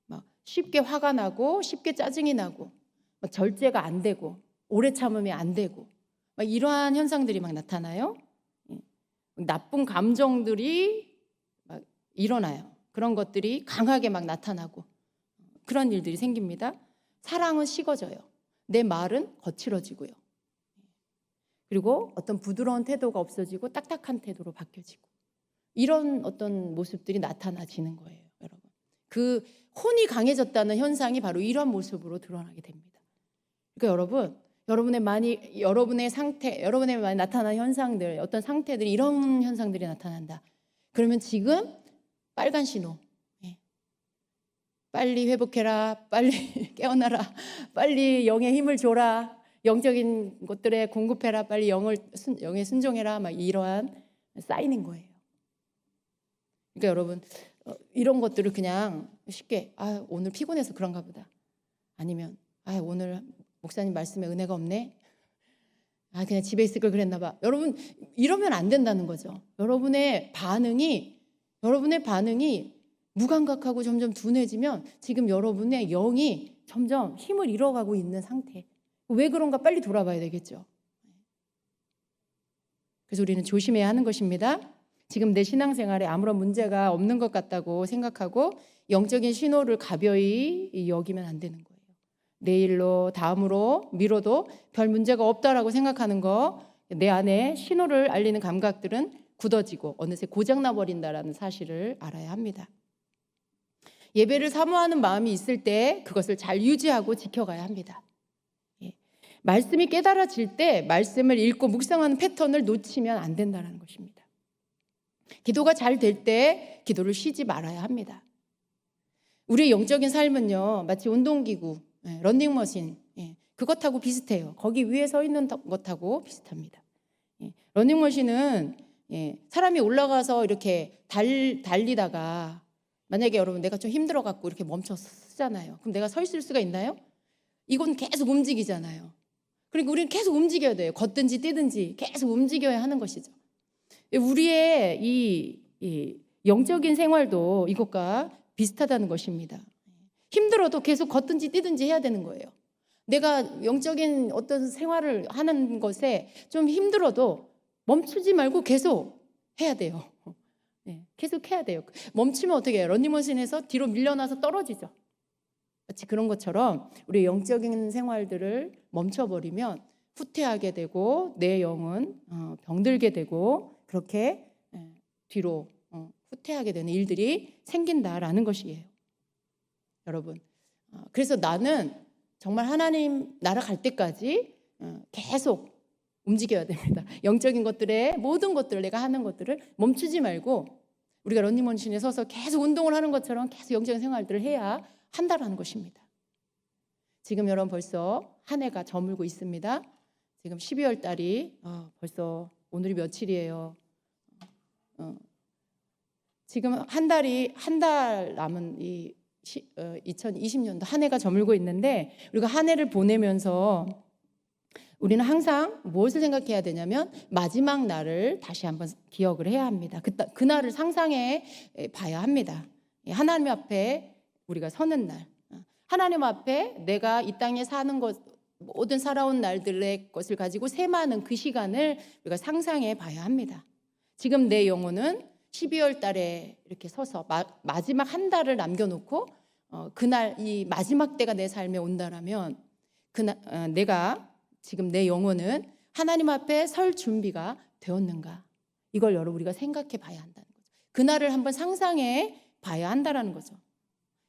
막 쉽게 화가 나고 쉽게 짜증이 나고 막 절제가 안 되고 오래 참으면 안 되고 막 이러한 현상들이 막 나타나요. 나쁜 감정들이 막 일어나요. 그런 것들이 강하게 막 나타나고 그런 일들이 생깁니다. 사랑은 식어져요. 내 말은 거칠어지고요. 그리고 어떤 부드러운 태도가 없어지고 딱딱한 태도로 바뀌어지고, 이런 어떤 모습들이 나타나지는 거예요, 여러분. 그 혼이 강해졌다는 현상이 바로 이런 모습으로 드러나게 됩니다. 그러니까 여러분, 여러분의 상태, 여러분의 많이 나타나는 현상들, 어떤 상태들이 이런 현상들이 나타난다. 그러면 지금 빨간 신호. 빨리 회복해라, 빨리 깨어나라, 빨리 영의 힘을 줘라, 영적인 것들에 공급해라, 빨리 영에 순종해라, 막 이러한 사인인 거예요. 그러니까 여러분, 이런 것들을 그냥 쉽게 오늘 피곤해서 그런가 보다, 아니면 오늘 목사님 말씀에 은혜가 없네, 그냥 집에 있을 걸 그랬나 봐. 여러분, 이러면 안 된다는 거죠. 여러분의 반응이 무감각하고 점점 둔해지면 지금 여러분의 영이 점점 힘을 잃어가고 있는 상태. 왜 그런가 빨리 돌아봐야 되겠죠. 그래서 우리는 조심해야 하는 것입니다. 지금 내 신앙생활에 아무런 문제가 없는 것 같다고 생각하고 영적인 신호를 가벼이 여기면 안 되는 거예요. 내일로, 다음으로 미뤄도 별 문제가 없다라고 생각하는 거, 내 안에 신호를 알리는 감각들은 굳어지고 어느새 고장나 버린다라는 사실을 알아야 합니다. 예배를 사모하는 마음이 있을 때 그것을 잘 유지하고 지켜가야 합니다. 말씀이 깨달아질 때 말씀을 읽고 묵상하는 패턴을 놓치면 안 된다는 것입니다. 기도가 잘 될 때 기도를 쉬지 말아야 합니다. 우리의 영적인 삶은요, 마치 운동기구, 러닝머신, 그것하고 비슷해요. 거기 위에 서 있는 것하고 비슷합니다. 러닝머신은 사람이 올라가서 이렇게 달리다가 만약에 여러분 내가 좀 힘들어갖고 이렇게 멈춰서 쓰잖아요. 그럼 내가 서 있을 수가 있나요? 이건 계속 움직이잖아요. 그러니까 우리는 계속 움직여야 돼요. 걷든지 뛰든지 계속 움직여야 하는 것이죠. 우리의 이 영적인 생활도 이것과 비슷하다는 것입니다. 힘들어도 계속 걷든지 뛰든지 해야 되는 거예요. 내가 영적인 어떤 생활을 하는 것에 좀 힘들어도 멈추지 말고 계속 해야 돼요. 계속 해야 돼요. 멈추면 어떻게 해요? 런닝머신에서 뒤로 밀려나서 떨어지죠. 마치 그런 것처럼 우리 영적인 생활들을 멈춰버리면 후퇴하게 되고 내 영은 병들게 되고 그렇게 뒤로 후퇴하게 되는 일들이 생긴다라는 것이에요. 여러분, 그래서 나는 정말 하나님 나라 갈 때까지 계속 움직여야 됩니다. 영적인 것들의 모든 것들을, 내가 하는 것들을 멈추지 말고 우리가 런닝머신에 서서 계속 운동을 하는 것처럼 계속 영적인 생활들을 해야 한다라는 것입니다. 지금 여러분 벌써 한 해가 저물고 있습니다. 지금 12월 달이 벌써 오늘이 며칠이에요. 지금 한 달 남은 이 2020년도 한 해가 저물고 있는데 우리가 한 해를 보내면서 우리는 항상 무엇을 생각해야 되냐면 마지막 날을 다시 한번 기억을 해야 합니다. 그 날을 상상해 봐야 합니다. 하나님 앞에 우리가 서는 날, 하나님 앞에 내가 이 땅에 사는 것, 모든 살아온 날들의 것을 가지고 셈하는 그 시간을 우리가 상상해 봐야 합니다. 지금 내 영혼은 12월 달에 이렇게 서서 마지막 한 달을 남겨놓고 그날 이 마지막 때가 내 삶에 온다라면 내가 지금 내 영혼은 하나님 앞에 설 준비가 되었는가? 이걸 여러분 우리가 생각해 봐야 한다는 거죠. 그날을 한번 상상해 봐야 한다는 거죠.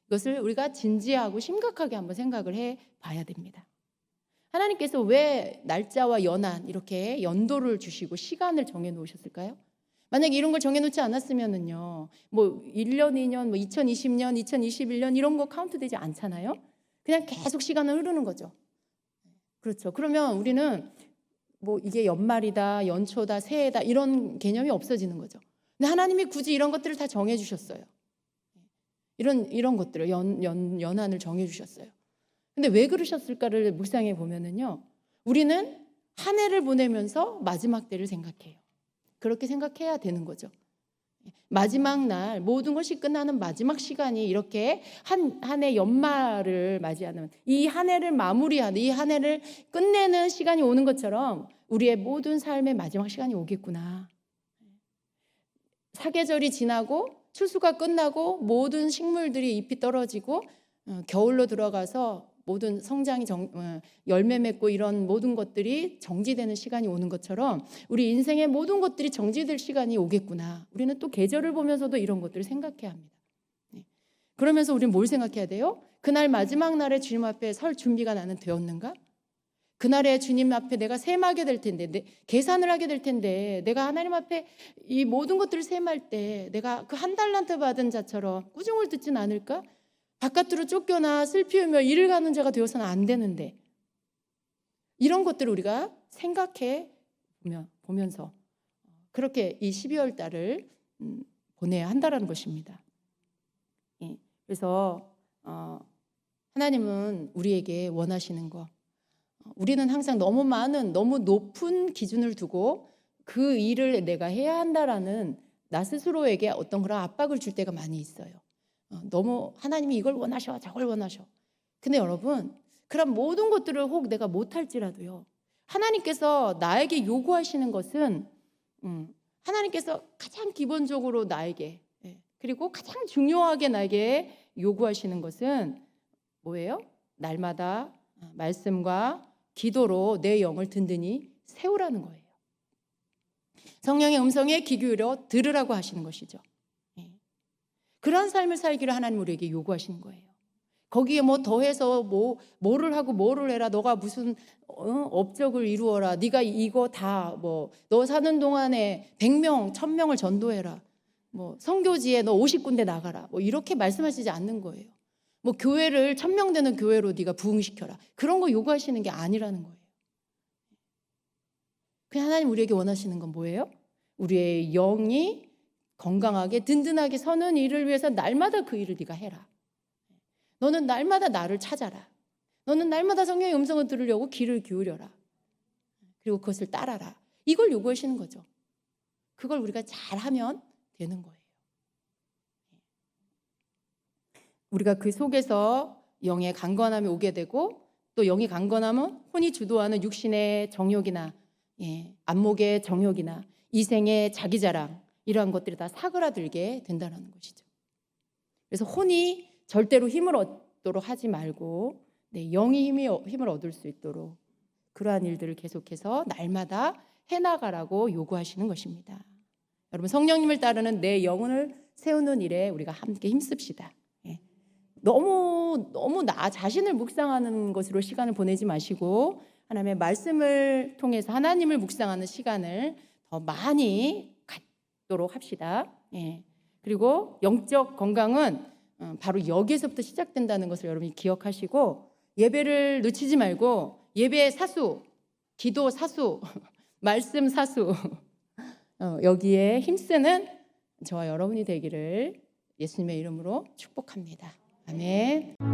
이것을 우리가 진지하고 심각하게 한번 생각을 해 봐야 됩니다. 하나님께서 왜 날짜와 연한 이렇게 연도를 주시고 시간을 정해 놓으셨을까요? 만약에 이런 걸 정해 놓지 않았으면은요, 뭐 1년, 2년, 뭐 2020년, 2021년 이런 거 카운트되지 않잖아요. 그냥 계속 시간은 흐르는 거죠. 그렇죠. 그러면 우리는 뭐 이게 연말이다, 연초다, 새해다 이런 개념이 없어지는 거죠. 근데 하나님이 굳이 이런 것들을 다 정해 주셨어요. 이런 것들을 연한을 정해 주셨어요. 근데 왜 그러셨을까를 묵상해 보면은요, 우리는 한 해를 보내면서 마지막 때를 생각해요. 그렇게 생각해야 되는 거죠. 마지막 날 모든 것이 끝나는 마지막 시간이 이렇게 한 해 연말을 맞이하는 이 한 해를 마무리하는 이 한 해를 끝내는 시간이 오는 것처럼 우리의 모든 삶의 마지막 시간이 오겠구나. 사계절이 지나고 추수가 끝나고 모든 식물들이 잎이 떨어지고 겨울로 들어가서 모든 성장이 열매 맺고 이런 모든 것들이 정지되는 시간이 오는 것처럼 우리 인생의 모든 것들이 정지될 시간이 오겠구나. 우리는 또 계절을 보면서도 이런 것들을 생각해야 합니다. 그러면서 우리는 뭘 생각해야 돼요? 그날 마지막 날에 주님 앞에 설 준비가 나는 되었는가? 그날에 주님 앞에 내가 셈하게 될 텐데, 계산을 하게 될 텐데, 내가 하나님 앞에 이 모든 것들을 셈할 때 내가 그 한 달란트 받은 자처럼 꾸중을 듣진 않을까? 바깥으로 쫓겨나 슬피우며 일을 가는 자가 되어서는 안 되는데, 이런 것들을 우리가 생각해 보면서 그렇게 이 12월 달을 보내야 한다는 것입니다. 그래서 하나님은 우리에게 원하시는 거, 우리는 항상 너무 많은, 너무 높은 기준을 두고 그 일을 내가 해야 한다라는 나 스스로에게 어떤 그런 압박을 줄 때가 많이 있어요. 너무 하나님이 이걸 원하셔, 저걸 원하셔. 근데 여러분, 그런 모든 것들을 혹 내가 못할지라도요, 하나님께서 나에게 요구하시는 것은 하나님께서 가장 기본적으로 나에게, 그리고 가장 중요하게 나에게 요구하시는 것은 뭐예요? 날마다 말씀과 기도로 내 영을 든든히 세우라는 거예요. 성령의 음성에 귀 기울여 들으라고 하시는 것이죠. 그런 삶을 살기를 하나님 우리에게 요구하시는 거예요. 거기에 뭐 더해서 뭐를 하고 뭐를 해라. 너가 무슨 업적을 이루어라. 네가 이거 다 뭐 너 사는 동안에 100명, 1000명을 전도해라. 뭐 선교지에 너 50군데 나가라. 뭐 이렇게 말씀하시지 않는 거예요. 뭐 교회를 1000명 되는 교회로 네가 부흥시켜라. 그런 거 요구하시는 게 아니라는 거예요. 그냥 하나님 우리에게 원하시는 건 뭐예요? 우리의 영이 건강하게 든든하게 서는 일을 위해서 날마다 그 일을 네가 해라. 너는 날마다 나를 찾아라. 너는 날마다 성령의 음성을 들으려고 귀를 기울여라. 그리고 그것을 따라라. 이걸 요구하시는 거죠. 그걸 우리가 잘하면 되는 거예요. 우리가 그 속에서 영의 강건함이 오게 되고 또 영이 강건하면 혼이 주도하는 육신의 정욕이나 안목의 정욕이나 이생의 자기자랑 이러한 것들이 다 사그라들게 된다는 것이죠. 그래서 혼이 절대로 힘을 얻도록 하지 말고 영이 힘을 얻을 수 있도록 그러한 일들을 계속해서 날마다 해나가라고 요구하시는 것입니다. 여러분, 성령님을 따르는 내 영혼을 세우는 일에 우리가 함께 힘씁시다. 너무 나 자신을 묵상하는 것으로 시간을 보내지 마시고 하나님의 말씀을 통해서 하나님을 묵상하는 시간을 더 많이 갖도록 합시다. 그리고 영적 건강은 바로 여기에서부터 시작된다는 것을 여러분이 기억하시고 예배를 놓치지 말고 예배 사수, 기도 사수, 말씀 사수 여기에 힘쓰는 저와 여러분이 되기를 예수님의 이름으로 축복합니다. 아멘.